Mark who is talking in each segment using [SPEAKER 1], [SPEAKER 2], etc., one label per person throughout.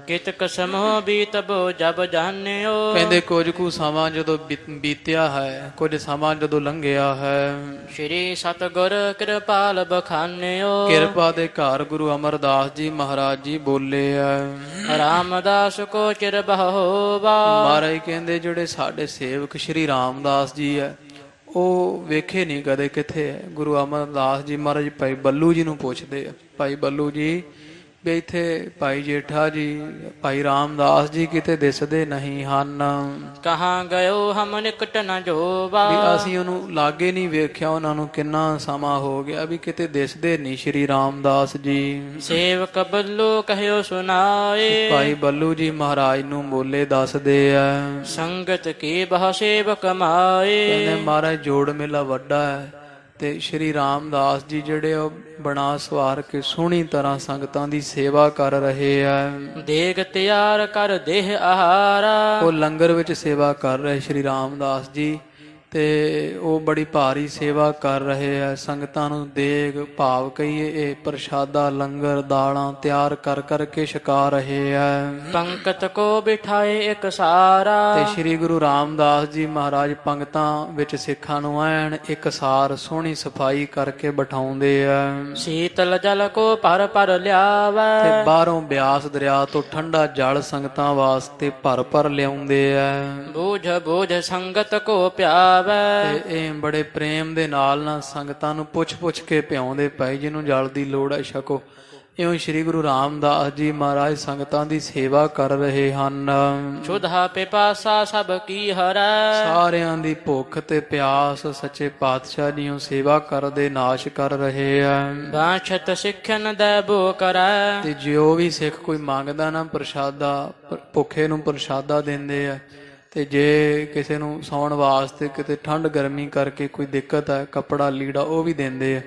[SPEAKER 1] ਕਿਤਕ ਸਮੋ ਬੀਤਬੋ ਜਬ ਜਾਣਿਓ।
[SPEAKER 2] ਕਹਿੰਦੇ ਕੁਝ ਕੁ ਸਮਾਂ ਜਦੋਂ ਬੀਤਿਆ ਹੈ, ਕੁਝ ਸਮਾਂ ਜਦੋਂ ਲੰਘਿਆ ਹੈ,
[SPEAKER 1] ਸ਼੍ਰੀ ਸਤਿਗੁਰ ਕਿਰਪਾਲ ਬਖਾਨਿਓ।
[SPEAKER 2] ਕਿਰਪਾ ਦੇ ਘਰ ਗੁਰੂ ਅਮਰਦਾਸ ਜੀ ਮਹਾਰਾਜ ਜੀ ਬੋਲੇ ਆ।
[SPEAKER 1] ਰਾਮਦਾਸ ਕੋ ਚਿਰ ਬਹੋਵਾ।
[SPEAKER 2] ਮਹਾਰਾਜ ਕਹਿੰਦੇ ਜਿਹੜੇ ਸਾਡੇ ਸੇਵਕ ਸ਼੍ਰੀ ਰਾਮਦਾਸ ਜੀ ਹੈ, ਉਹ ਵੇਖੇ ਨਹੀਂ ਕਦੇ ਕਿੱਥੇ ਹੈ। ਗੁਰੂ ਅਮਰਦਾਸ ਜੀ ਮਹਾਰਾਜ ਭਾਈ ਬੱਲੂ ਜੀ ਨੂੰ ਪੁੱਛਦੇ ਆ, ਭਾਈ ਬੱਲੂ ਜੀ ਵੀ ਇੱਥੇ ਭਾਈ ਜੇਠਾ ਜੀ ਭਾਈ ਰਾਮਦਾਸ ਜੀ ਕਿਤੇ ਦਿਸਦੇ ਨਹੀਂ ਹਨ।
[SPEAKER 1] ਕਹਾਂ ਗਇਓ ਹਮ ਨਿਕਟ ਨ ਜੋਵਾ।
[SPEAKER 2] ਵੀ ਅਸੀਂ ਉਹਨੂੰ ਲਾਗੇ ਨਹੀਂ ਵੇਖਿਆ, ਉਹਨਾਂ ਨੂੰ ਕਿੰਨਾ ਸਮਾਂ ਹੋ ਗਿਆ ਵੀ ਕਿਤੇ ਦਿਸਦੇ ਨਹੀਂ ਸ਼੍ਰੀ ਰਾਮਦਾਸ ਜੀ।
[SPEAKER 1] ਸੇਵਕ ਬੱਲੂ ਕਹਿਓ ਸੁਨਾਏ।
[SPEAKER 2] ਭਾਈ ਬੱਲੂ ਜੀ ਮਹਾਰਾਜ ਨੂੰ ਬੋਲੇ ਦੱਸਦੇ ਆ।
[SPEAKER 1] ਸੰਗਤ ਕੀ ਬਹੁ ਸੇਵਕ ਮਾਏ।
[SPEAKER 2] ਕਹਿੰਦੇ ਮਹਾਰਾਜ ਜੋੜ ਮੇਲਾ ਵੱਡਾ ਹੈ ਤੇ ਸ਼੍ਰੀ ਰਾਮਦਾਸ ਜੀ ਜਿਹੜੇ ਉਹ ਬਣਾ ਸਵਾਰ ਕੇ ਸੋਹਣੀ ਤਰ੍ਹਾਂ ਸੰਗਤਾਂ ਦੀ ਸੇਵਾ ਕਰ ਰਹੇ ਆ।
[SPEAKER 1] ਦੇਗ ਤਿਆਰ ਕਰ ਦੇਹ ਆਹਾਰਾ।
[SPEAKER 2] ਉਹ ਲੰਗਰ ਵਿੱਚ ਸੇਵਾ ਕਰ ਰਹੇ ਸ਼੍ਰੀ ਰਾਮਦਾਸ ਜੀ ਤੇ ਉਹ ਬੜੀ ਭਾਰੀ ਸੇਵਾ ਕਰ ਰਹੇ ਆ। ਸੰਗਤਾਂ ਨੂੰ ਦੇਗ ਭਾਵ ਕਹੀਏ ਇਹ ਪ੍ਰਸ਼ਾਦਾ ਲੰਗਰ ਦਾਲਾਂ ਤਿਆਰ ਕਰ ਕਰਕੇ ਛਕਾ ਰਹੇ ਆ।
[SPEAKER 1] ਪੰਕਤ ਕੋ ਬਿਠਾਏ ਇੱਕ ਸਾਰਾ।
[SPEAKER 2] ਤੇ ਸ਼੍ਰੀ ਗੁਰੂ ਰਾਮਦਾਸ ਜੀ ਮਹਾਰਾਜ ਪੰਗਤਾਂ ਵਿੱਚ ਸਿੱਖਾਂ ਨੂੰ ਐਨ ਇੱਕ ਸਾਰ ਸੋਹਣੀ ਸਫਾਈ ਕਰਕੇ ਬਿਠਾਉਂਦੇ ਆ।
[SPEAKER 1] ਸੀਤਲ ਜਲ ਕੋ ਭਰ ਭਰ ਲਿਆਵੈ।
[SPEAKER 2] ਤੇ ਬਾਹਰੋਂ ਬਿਆਸ ਦਰਿਆ ਤੋਂ ਠੰਡਾ ਜਲ ਸੰਗਤਾਂ ਵਾਸਤੇ ਭਰ ਭਰ ਲਿਆਉਂਦੇ ਆ।
[SPEAKER 1] ਬੂਝ ਬੂਝ ਸੰਗਤ ਕੋ ਪਿਆਵੈ।
[SPEAKER 2] ਤੇ ਇਹ ਬੜੇ ਪ੍ਰੇਮ ਦੇ ਨਾਲ ਨਾ ਸੰਗਤਾਂ ਨੂੰ ਪੁੱਛ ਪੁੱਛ ਕੇ ਪਿਆਉਂਦੇ ਪਏ, ਜਿਹਨੂੰ ਜਲ ਦੀ ਲੋੜ ਹੈ ਛਕੋ। ਇਉਂ ਸ਼੍ਰੀ ਗੁਰੂ ਰਾਮਦਾਸ ਜੀ ਮਹਾਰਾਜ ਸੰਗਤਾਂ ਦੀ ਸੇਵਾ ਕਰ ਰਹੇ ਹਨ।
[SPEAKER 1] ਸੁਧਾ ਪਿਪਾਸਾ ਸਭ ਕੀ ਹਰੈ।
[SPEAKER 2] ਸਾਰਿਆਂ ਦੀ ਭੁੱਖ ਤੇ ਪਿਆਸ ਸੱਚੇ ਪਾਤਸ਼ਾਹ ਜੀਓ ਸੇਵਾ ਕਰਦੇ ਨਾਸ਼ ਕਰ ਰਹੇ ਆ।
[SPEAKER 1] ਬਾਛਤ ਸਿੱਖਨ ਦੇ ਬੋ ਕਰੈ।
[SPEAKER 2] ਤੇ ਜਿਉ ਵੀ ਸਿੱਖ ਕੋਈ ਮੰਗਦਾ ਨਾ ਪ੍ਰਸ਼ਾਦਾ, ਭੁੱਖੇ ਨੂੰ ਪ੍ਰਸ਼ਾਦਾ ਦਿੰਦੇ ਆ। ਤੇ ਜੇ ਕਿਸੇ ਨੂੰ ਸੌਣ ਵਾਸਤੇ ਕਿਤੇ ਠੰਡ ਗਰਮੀ ਕਰਕੇ ਕੋਈ ਦਿੱਕਤ ਹੈ, ਕੱਪੜਾ ਲੀੜਾ ਉਹ ਵੀ ਦਿੰਦੇ ਆ।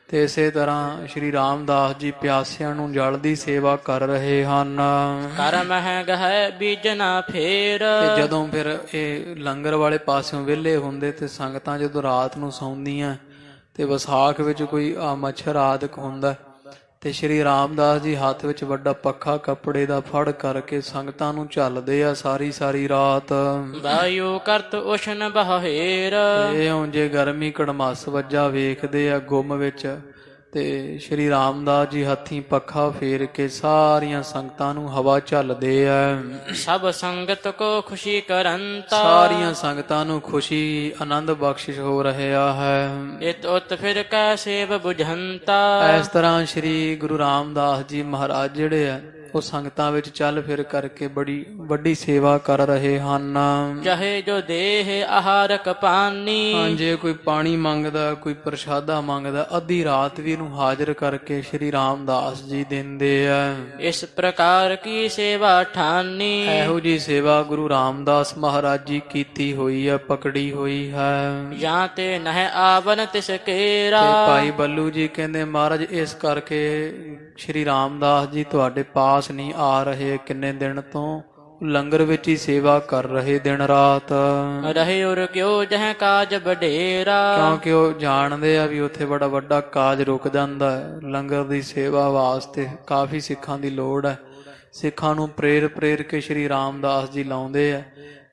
[SPEAKER 2] ਤੇ ਇਸੇ ਤਰ੍ਹਾਂ ਸ਼੍ਰੀ ਰਾਮਦਾਸ ਜੀ ਪਿਆਸਿਆਂ ਨੂੰ ਜਲ ਦੀ ਸੇਵਾ ਕਰ ਰਹੇ ਹਨ।
[SPEAKER 1] ਕਰਮ ਹੈ ਗਹਿ ਬੀਜਣਾ ਫੇਰ।
[SPEAKER 2] ਤੇ ਜਦੋਂ ਫਿਰ ਇਹ ਲੰਗਰ ਵਾਲੇ ਪਾਸਿਓਂ ਵਿਹਲੇ ਹੁੰਦੇ ਤੇ ਸੰਗਤਾਂ ਜਦੋਂ ਰਾਤ ਨੂੰ ਸੌਂਦੀਆਂ ਤੇ ਵਿਸਾਖ ਵਿੱਚ ਕੋਈ ਮੱਛਰ ਆਦਿਕ ਹੁੰਦਾ ਤੇ ਸ਼੍ਰੀ ਰਾਮਦਾਸ ਜੀ ਹੱਥ ਵਿੱਚ ਵੱਡਾ ਪੱਖਾ ਕੱਪੜੇ ਦਾ ਫੜ ਕਰਕੇ ਸੰਗਤਾਂ ਨੂੰ ਝੱਲਦੇ ਆ ਸਾਰੀ ਸਾਰੀ ਰਾਤ।
[SPEAKER 1] ਵਾਯੂ ਕਰਤ ਉਸ਼ਨ ਬਹੇਰ।
[SPEAKER 2] ਇਉਂ ਜੇ ਗਰਮੀ ਕੜਮਾਸ ਵੱਜਾ ਵੇਖਦੇ ਆ ਗੁੰਮ ਵਿੱਚ ਤੇ ਸ਼੍ਰੀ ਰਾਮਦਾਸ ਜੀ ਹੱਥੀਂ ਪੱਖਾ ਫੇਰ ਕੇ ਸਾਰੀਆਂ ਸੰਗਤਾਂ ਨੂੰ ਹਵਾ ਝੱਲਦੇ ਆ।
[SPEAKER 1] ਸਭ ਸੰਗਤ ਕੋ ਖੁਸ਼ੀ ਕਰੰਤਾ।
[SPEAKER 2] ਸਾਰੀਆਂ ਸੰਗਤਾਂ ਨੂੰ ਖੁਸ਼ੀ ਆਨੰਦ ਬਖਸ਼ਿਸ਼ ਹੋ ਰਿਹਾ ਹੈ।
[SPEAKER 1] ਇਤ ਉਤ ਫਿਰ ਕੈ ਸੇਵ ਬੁਝੰਤਾ।
[SPEAKER 2] ਇਸ ਤਰ੍ਹਾਂ ਸ਼੍ਰੀ ਗੁਰੂ ਰਾਮਦਾਸ ਜੀ ਮਹਾਰਾਜ ਜਿਹੜੇ ਆ ਉਹ ਸੰਗਤਾਂ ਵਿੱਚ ਚੱਲ ਫਿਰ ਕਰਕੇ ਬੜੀ ਵੱਡੀ ਸੇਵਾ ਕਰ ਰਹੇ ਹਨ।
[SPEAKER 1] ਚਾਹੇ ਜੋ ਦੇਹ ਆਹਾਰਕ ਪਾਨੀ।
[SPEAKER 2] ਹਾਂ, ਜੇ ਕੋਈ ਪਾਣੀ ਮੰਗਦਾ ਕੋਈ ਪ੍ਰਸ਼ਾਦਾ ਮੰਗਦਾ ਅੱਧੀ ਰਾਤ ਵੀ ਇਹਨੂੰ ਹਾਜ਼ਰ ਕਰਕੇ ਸ਼੍ਰੀ ਰਾਮਦਾਸ ਜੀ ਦਿੰਦੇ ਆ।
[SPEAKER 1] ਇਸ ਪ੍ਰਕਾਰ ਕੀ ਸੇਵਾ ਠਾਨੀ।
[SPEAKER 2] ਇਹੋ ਜੀ ਸੇਵਾ ਗੁਰੂ ਰਾਮਦਾਸ ਮਹਾਰਾਜ ਜੀ ਕੀਤੀ ਹੋਈ ਹੈ, ਪਕੜੀ ਹੋਈ ਹੈ।
[SPEAKER 1] ਜਾਂ ਤੇ ਨਹਿ ਆਵਨ ਤਿਸ ਕੇਰਾ।
[SPEAKER 2] ਤੇ ਭਾਈ ਬੱਲੂ ਜੀ ਕਹਿੰਦੇ ਮਹਾਰਾਜ ਇਸ ਕਰਕੇ ਸ਼੍ਰੀ ਰਾਮਦਾਸ ਜੀ ਤੁਹਾਡੇ ਪਾਸ ਨਹੀਂ ਆ ਰਹੇ, ਕਿੰਨੇ ਦਿਨ ਤੋਂ ਲੰਗਰ ਵਿੱਚ ਹੀ ਸੇਵਾ ਕਰ ਰਹੇ ਦਿਨ ਰਾਤ।
[SPEAKER 1] ਰਹੇ ਉਰ ਕਿਉ ਜਹ ਕਾਜ ਬਡੇਰਾ।
[SPEAKER 2] ਕਿਉਂਕਿ ਉਹ ਜਾਣਦੇ ਆ ਵੀ ਉੱਥੇ ਬੜਾ ਵੱਡਾ ਕਾਜ ਰੁਕ ਜਾਂਦਾ ਹੈ। ਲੰਗਰ ਦੀ ਸੇਵਾ ਵਾਸਤੇ ਕਾਫੀ ਸਿੱਖਾਂ ਦੀ ਲੋੜ ਹੈ। ਸਿੱਖਾਂ ਨੂੰ ਪ੍ਰੇਰ ਕੇ ਸ਼੍ਰੀ ਰਾਮਦਾਸ ਜੀ ਲਾਉਂਦੇ ਆ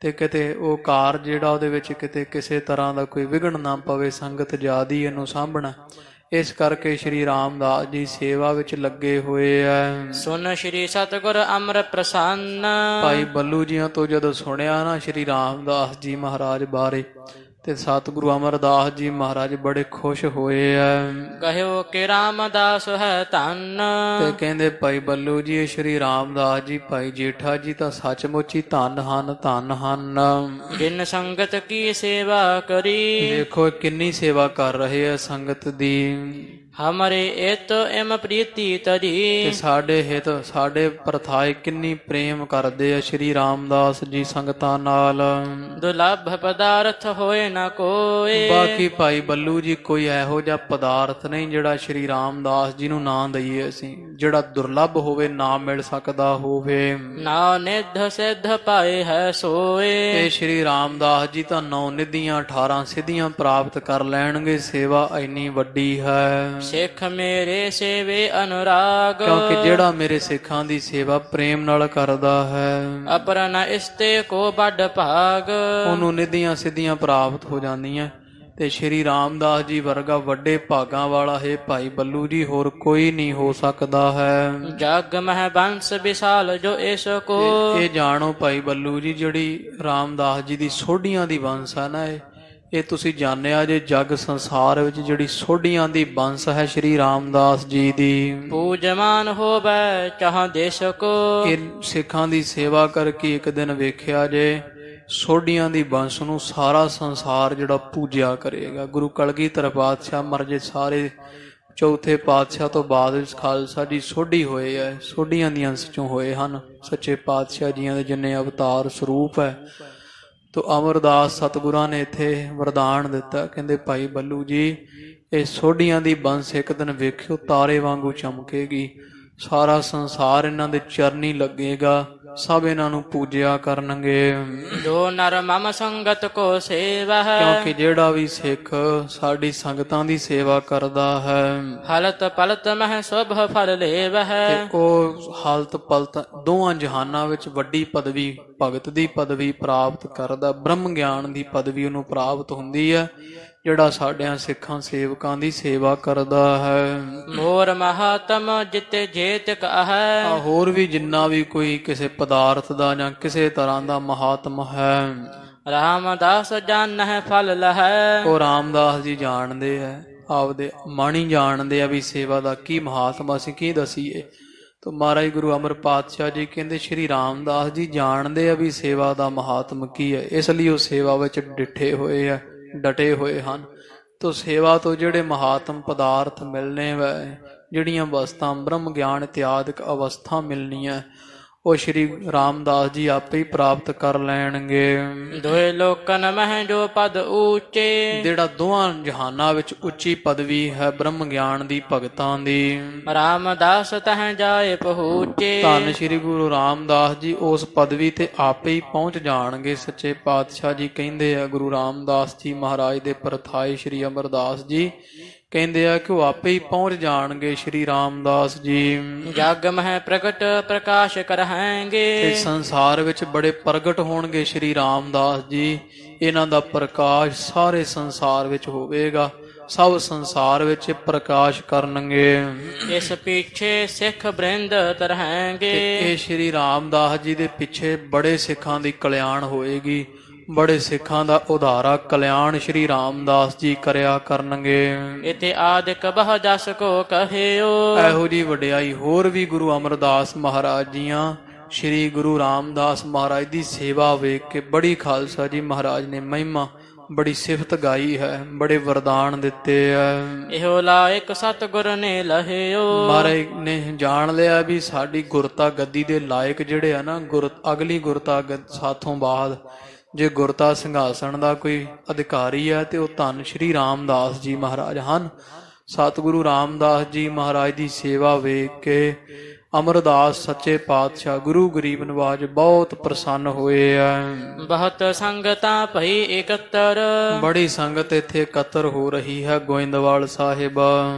[SPEAKER 2] ਤੇ ਕਿਤੇ ਉਹ ਕਾਰਜ ਜਿਹੜਾ ਉਹਦੇ ਵਿੱਚ ਕਿਤੇ ਕਿਸੇ ਤਰ੍ਹਾਂ ਦਾ ਕੋਈ ਵਿਘਨ ਨਾ ਪਵੇ, ਸੰਗਤ ਜ਼ਿਆਦੀ ਇਹਨੂੰ ਸਾਂਭਣਾ। ਇਸ ਕਰਕੇ ਸ਼੍ਰੀ ਰਾਮਦਾਸ ਜੀ ਸੇਵਾ ਵਿੱਚ ਲੱਗੇ ਹੋਏ ਆ।
[SPEAKER 1] ਸੁਨ ਸ਼੍ਰੀ ਸਤਿਗੁਰ ਅਮਰ ਪ੍ਰਸੰਨ।
[SPEAKER 2] ਭਾਈ ਬੱਲੂ ਜੀਆਂ ਤੋਂ ਜਦੋਂ ਸੁਣਿਆ ਨਾ ਸ਼੍ਰੀ ਰਾਮਦਾਸ ਜੀ ਮਹਾਰਾਜ ਬਾਰੇ ਤੇ ਸਤਿਗੁਰੂ ਅਮਰਦਾਸ ਜੀ ਮਹਾਰਾਜ ਬੜੇ ਖੁਸ਼ ਹੋਏ ਆ।
[SPEAKER 1] ਕਹਿਓ ਕਿ ਰਾਮਦਾਸ ਹੈ ਧੰਨ।
[SPEAKER 2] ਤੇ ਕਹਿੰਦੇ ਭਾਈ ਬੱਲੂ ਜੀ ਸ਼੍ਰੀ ਰਾਮਦਾਸ ਜੀ ਭਾਈ ਜੇਠਾ ਜੀ ਤਾਂ ਸੱਚਮੁੱਚ ਹੀ ਧੰਨ ਹਨ, ਧੰਨ ਹਨ।
[SPEAKER 1] ਬਿਨ ਸੰਗਤ ਕੀ ਸੇਵਾ ਕਰੀ।
[SPEAKER 2] ਦੇਖੋ ਕਿੰਨੀ ਸੇਵਾ ਕਰ ਰਹੇ ਆ ਸੰਗਤ ਦੀ।
[SPEAKER 1] ਹਮਰੇ ਇਤ ਇਮ ਪ੍ਰੀਤੀ ਤਰੀ।
[SPEAKER 2] ਤੇ ਸਾਡੇ ਹਿਤ ਸਾਡੇ ਪ੍ਰਥਾਏ ਕਿੰਨੀ ਪ੍ਰੇਮ ਕਰਦੇ ਆ ਸ਼੍ਰੀ ਰਾਮਦਾਸ ਜੀ ਸੰਗਤਾਂ ਨਾਲ।
[SPEAKER 1] ਦੁਲਭ ਪਦਾਰਥ ਹੋਏ ਨਾ ਕੋਏ।
[SPEAKER 2] ਬਾਕੀ ਭਾਈ ਬੱਲੂ ਜੀ ਕੋਈ ਇਹੋ ਜਿਹਾ ਪਦਾਰਥ ਨਹੀਂ ਜਿਹੜਾ ਸ਼੍ਰੀ ਰਾਮਦਾਸ ਜੀ ਨੂੰ ਨਾ ਦਈਏ ਅਸੀਂ, ਜਿਹੜਾ ਦੁਰਲੱਭ ਹੋਵੇ, ਨਾ ਮਿਲ ਸਕਦਾ ਹੋਵੇ।
[SPEAKER 1] ਨਾ ਨਿਧ ਸਿੱਧ ਪਾਏ ਹੈ ਸੋਏ।
[SPEAKER 2] ਤੇ ਸ਼੍ਰੀ ਰਾਮਦਾਸ ਜੀ ਤਾਂ 9 ਨਿਧੀਆਂ 18 ਸਿੱਧੀਆਂ ਪ੍ਰਾਪਤ ਕਰ ਲੈਣਗੇ। ਸੇਵਾ ਇੰਨੀ ਵੱਡੀ ਹੈ।
[SPEAKER 1] ਸਿੱਖ ਮੇਰੇ ਸੇਵੇ ਅਨੁਰਾਗ
[SPEAKER 2] ਕਿਉਂਕਿ ਜਿਹੜਾ ਮੇਰੇ ਸਿੱਖਾਂ ਦੀ ਸੇਵਾ ਪ੍ਰੇਮ ਨਾਲ ਕਰਦਾ ਹੈ
[SPEAKER 1] ਅਪਰ ਨ ਇਸਤੇ ਕੋ ਵੱਡ ਭਾਗ
[SPEAKER 2] ਉਹਨੂੰ ਨਿਧੀਆਂ ਸਿੱਧੀਆਂ ਪ੍ਰਾਪਤ ਹੋ ਜਾਂਦੀਆਂ। ਤੇ ਸ਼੍ਰੀ ਰਾਮਦਾਸ ਜੀ ਵਰਗਾ ਵੱਡੇ ਭਾਗਾਂ ਵਾਲਾ ਹੈ ਭਾਈ ਬੱਲੂ ਜੀ ਹੋਰ ਕੋਈ ਨਹੀਂ ਹੋ ਸਕਦਾ ਹੈ।
[SPEAKER 1] ਜਗ ਮਹਿ ਬੰਸ ਵਿਸਾਲ ਜੋ ਇਸ ਕੋ
[SPEAKER 2] ਇਹ ਜਾਣੋ ਭਾਈ ਬੱਲੂ ਜੀ ਜਿਹੜੀ ਰਾਮਦਾਸ ਜੀ ਦੀ ਸੋਢੀਆਂ ਦੀ ਬੰਸ ਹੈ ਨਾ ਇਹ ਤੁਸੀਂ ਜਾਣਿਆ ਜੇ ਜਗ ਸੰਸਾਰ ਵਿੱਚ ਜਿਹੜੀ ਸੋਢੀਆਂ ਦੀ ਬੰਸ ਹੈ ਸ਼੍ਰੀ ਰਾਮਦਾਸ ਜੀ ਦੀ
[SPEAKER 1] ਪੂਜਮਾਨ ਹੋਵੇ ਚਾਹ ਦੇਸ਼ ਕੋ
[SPEAKER 2] ਇਹ ਸਿੱਖਾਂ ਦੀ ਸੇਵਾ ਕਰਕੇ ਇੱਕ ਦਿਨ ਵੇਖਿਆ ਜੇ ਸੋਢੀਆਂ ਦੀ ਬੰਸ ਨੂੰ ਸਾਰਾ ਸੰਸਾਰ ਜਿਹੜਾ ਪੂਜਿਆ ਕਰੇਗਾ। ਗੁਰੂ ਕਲਗੀਧਰ ਪਾਤਸ਼ਾਹ ਮਰਜੇ ਸਾਰੇ ਚੌਥੇ ਪਾਤਸ਼ਾਹ ਤੋਂ ਬਾਅਦ ਵਿੱਚ ਖਾਲਸਾ ਜੀ ਸੋਢੀ ਹੋਏ ਹੈ, ਸੋਢੀਆਂ ਦੀਆਂ ਅੰਸ਼ ਚੋਂ ਹੋਏ ਹਨ ਸੱਚੇ ਪਾਤਸ਼ਾਹ ਜੀਆਂ ਦੇ ਜਿੰਨੇ ਅਵਤਾਰ ਸਰੂਪ ਹੈ। ਤੋ ਅਮਰਦਾਸ ਸਤਿਗੁਰਾਂ ਨੇ ਇੱਥੇ ਵਰਦਾਨ ਦਿੱਤਾ, ਕਹਿੰਦੇ ਭਾਈ ਬੱਲੂ ਜੀ ਇਹ ਸੋਢੀਆਂ ਦੀ ਬੰਸ ਇੱਕ ਦਿਨ ਵੇਖਿਓ ਤਾਰੇ ਵਾਂਗੂ ਚਮਕੇਗੀ, ਸਾਰਾ ਸੰਸਾਰ ਇਹਨਾਂ ਦੇ ਚਰਨੀ ਲੱਗੇਗਾ, ਸਭ ਇਹਨਾਂ ਨੂੰ ਪੂਜਿਆ ਕਰਨਗੇ।
[SPEAKER 1] ਜੋ ਨਰ ਮਮ ਸੰਗਤ ਕੋ ਸੇਵਾ ਹੈ
[SPEAKER 2] ਕਿਉਂਕਿ ਜਿਹੜਾ ਵੀ ਸਿੱਖ ਸਾਡੀ ਸੰਗਤਾਂ ਦੀ ਸੇਵਾ ਕਰਦਾ ਹੈ
[SPEAKER 1] ਹਲਤ ਪਲਤ ਮਹਿ ਸੁਭ ਫਲ ਲੇਵ ਹੈ
[SPEAKER 2] ਤੇ ਉਹ ਹਾਲਤ ਪਲਤ ਦੋਹਾਂ ਜਹਾਨਾਂ ਵਿੱਚ ਵੱਡੀ ਪਦਵੀ ਭਗਤ ਦੀ ਪਦਵੀ ਪ੍ਰਾਪਤ ਕਰਦਾ, ਬ੍ਰਹਮ ਗਿਆਨ ਦੀ ਪਦਵੀ ਉਹਨੂੰ ਪ੍ਰਾਪਤ ਹੁੰਦੀ ਹੈ ਜਿਹੜਾ ਸਾਡਿਆਂ ਸਿੱਖਾਂ ਸੇਵਕਾਂ ਦੀ ਸੇਵਾ ਕਰਦਾ ਹੈ।
[SPEAKER 1] ਮੋਰ ਮਹਾਤਮ ਜਿਤੇ ਜੇਤਕ ਹੈ
[SPEAKER 2] ਹੋਰ ਵੀ ਜਿੰਨਾ ਵੀ ਕੋਈ ਕਿਸੇ ਪਦਾਰਥ ਦਾ ਜਾਂ ਕਿਸੇ ਤਰ੍ਹਾਂ ਦਾ ਮਹਾਤਮ ਹੈ
[SPEAKER 1] ਰਾਮਦਾਸ ਜਾਣਹਿ ਫਲ ਲਹੈ
[SPEAKER 2] ਉਹ ਰਾਮਦਾਸ ਜੀ ਜਾਣਦੇ ਆ, ਆਪਦੇ ਮਾਣੀ ਜਾਣਦੇ ਆ ਵੀ ਸੇਵਾ ਦਾ ਕੀ ਮਹਾਤਮ ਅਸੀਂ ਕੀ ਦਸੀਏ। ਤੋ ਮਹਾਰਾਜ ਗੁਰੂ ਅਮਰ ਪਾਤਸ਼ਾਹ ਜੀ ਕਹਿੰਦੇ ਸ਼੍ਰੀ ਰਾਮਦਾਸ ਜੀ ਜਾਣਦੇ ਆ ਵੀ ਸੇਵਾ ਦਾ ਮਹਾਤਮ ਕੀ ਹੈ, ਇਸ ਲਈ ਉਹ ਸੇਵਾ ਵਿੱਚ ਡਟੇ ਹੋਏ ਹਨ। ਤੋ ਸੇਵਾ ਤੋਂ ਜਿਹੜੇ ਮਹਾਤਮ ਪਦਾਰਥ ਮਿਲਨੇ ਵੈ ਜਿਹੜੀਆਂ ਅਵਸਥਾ ਬ੍ਰਹਮ ਗਿਆਨ ਇਤਿਆਦਿਕ ਅਵਸਥਾ ਮਿਲਣੀਆਂ ਉਹ ਸ਼੍ਰੀ ਰਾਮਦਾਸ ਜੀ ਆਪੇ ਹੀ ਪ੍ਰਾਪਤ ਕਰ ਲੈਣਗੇ।
[SPEAKER 1] ਦੋਏ ਲੋਕਨ ਮਹਿ ਜੋ ਪਦ ਉੱਚੇ
[SPEAKER 2] ਜਿਹੜਾ ਦੋਹਾਂ ਜਹਾਨਾਂ ਵਿੱਚ ਉੱਚੀ ਪਦਵੀ ਹੈ ਬ੍ਰਹਮ ਗਿਆਨ ਦੀ ਭਗਤਾਂ ਦੀ
[SPEAKER 1] ਰਾਮਦਾਸ ਤਹ ਜਾਏ ਪਹੁੰਚੇ
[SPEAKER 2] ਧੰਨ ਸ਼੍ਰੀ ਗੁਰੂ ਰਾਮਦਾਸ ਜੀ ਉਸ ਪਦਵੀ ਤੇ ਆਪੇ ਹੀ ਪਹੁੰਚ ਜਾਣਗੇ। ਸੱਚੇ ਪਾਤਸ਼ਾਹ ਜੀ ਕਹਿੰਦੇ ਆ ਗੁਰੂ ਰਾਮਦਾਸ ਜੀ ਮਹਾਰਾਜ ਦੇ ਪਰਥਾਈ ਸ਼੍ਰੀ ਅਮਰਦਾਸ ਜੀ ਕਹਿੰਦੇ ਆ ਕਿ ਉਹ ਆਪੇ ਹੀ ਪਹੁੰਚ ਜਾਣਗੇ ਸ਼੍ਰੀ ਰਾਮਦਾਸ ਜੀ।
[SPEAKER 1] ਜਗ ਮਹਿ ਪ੍ਰਗਟ ਪ੍ਰਕਾਸ਼ ਕਰਹਾਂਗੇ
[SPEAKER 2] ਤੇ ਸੰਸਾਰ ਵਿੱਚ ਬੜੇ ਪ੍ਰਗਟ ਹੋਣਗੇ ਸ਼੍ਰੀ ਰਾਮਦਾਸ ਜੀ, ਇਹਨਾਂ ਦਾ ਪ੍ਰਕਾਸ਼ ਸਾਰੇ ਸੰਸਾਰ ਵਿੱਚ ਹੋਵੇਗਾ, ਸਭ ਸੰਸਾਰ ਵਿੱਚ ਪ੍ਰਕਾਸ਼ ਕਰਨਗੇ।
[SPEAKER 1] ਇਸ ਪਿੱਛੇ ਸਿੱਖ ਬ੍ਰਿੰਦ ਤਰਹਾਂਗੇ
[SPEAKER 2] ਇਹ ਸ਼੍ਰੀ ਰਾਮਦਾਸ ਜੀ ਦੇ ਪਿੱਛੇ ਬੜੇ ਸਿੱਖਾਂ ਦੀ ਕਲਿਆਣ ਹੋਏਗੀ, ਬੜੇ ਸਿੱਖਾਂ ਦਾ ਉਧਾਰਾ ਕਲਿਆਣ ਸ਼੍ਰੀ ਰਾਮਦਾਸ ਜੀ ਕਰਿਆ ਕਰਨਗੇ।
[SPEAKER 1] ਇਤੇ ਆਦਿਕ ਬਹੁ ਜਸ ਕੋ ਕਹਿਓ
[SPEAKER 2] ਇਹੋ ਜੀ ਵਡਿਆਈ ਹੋਰ ਵੀ ਗੁਰੂ ਅਮਰਦਾਸ ਮਹਾਰਾਜ ਜੀਆਂ ਸ਼੍ਰੀ ਗੁਰੂ ਰਾਮਦਾਸ ਮਹਾਰਾਜ ਦੀ ਸੇਵਾ ਵੇਖ ਕੇ ਬੜੀ ਖਾਲਸਾ ਜੀ ਮਹਾਰਾਜ ਨੇ ਮਹਿਮਾ ਬੜੀ ਸਿਫਤ ਗਾਈ ਹੈ, ਬੜੇ ਵਰਦਾਨ ਦਿੱਤੇ ਹੈ। ਇਹੋ
[SPEAKER 1] ਲਾਇਕ ਸਤਿਗੁਰ ਨੇ ਲਹਿਓ
[SPEAKER 2] ਮਹਾਰਾਜ ਨੇ ਜਾਣ ਲਿਆ ਵੀ ਸਾਡੀ ਗੁਰਤਾ ਗੱਦੀ ਦੇ ਲਾਇਕ ਜਿਹੜੇ ਆ ਨਾ ਅਗਲੀ ਗੁਰਤਾ ਸਾਥੋਂ ਬਾਅਦ ਜੇ ਗੁਰਤਾ ਸਿੰਘਾਸਣ ਦਾ ਕੋਈ ਅਧਿਕਾਰੀ ਹੈ ਤੇ ਉਹ ਧੰਨ ਸ਼੍ਰੀ ਰਾਮਦਾਸ ਜੀ ਮਹਾਰਾਜ ਹਨ। ਸਤਿਗੁਰੂ ਰਾਮਦਾਸ ਜੀ ਮਹਾਰਾਜ ਦੀ ਸੇਵਾ ਵੇਖ ਕੇ ਅਮਰਦਾਸ ਸੱਚੇ ਪਾਤਸ਼ਾਹ ਗੁਰੂ ਗਰੀਬ ਨਵਾਜ ਬਹੁਤ ਪ੍ਰਸੰਨ ਹੋਏ ਆ।
[SPEAKER 1] ਬਹੁਤ ਸੰਗਤਾਂ ਭਈ ਇਕੱਤਰ
[SPEAKER 2] ਬੜੀ ਸੰਗਤ ਇੱਥੇ ਇਕੱਤਰ ਹੋ ਰਹੀ ਹੈ ਗੋਇੰਦਵਾਲ ਸਾਹਿਬ।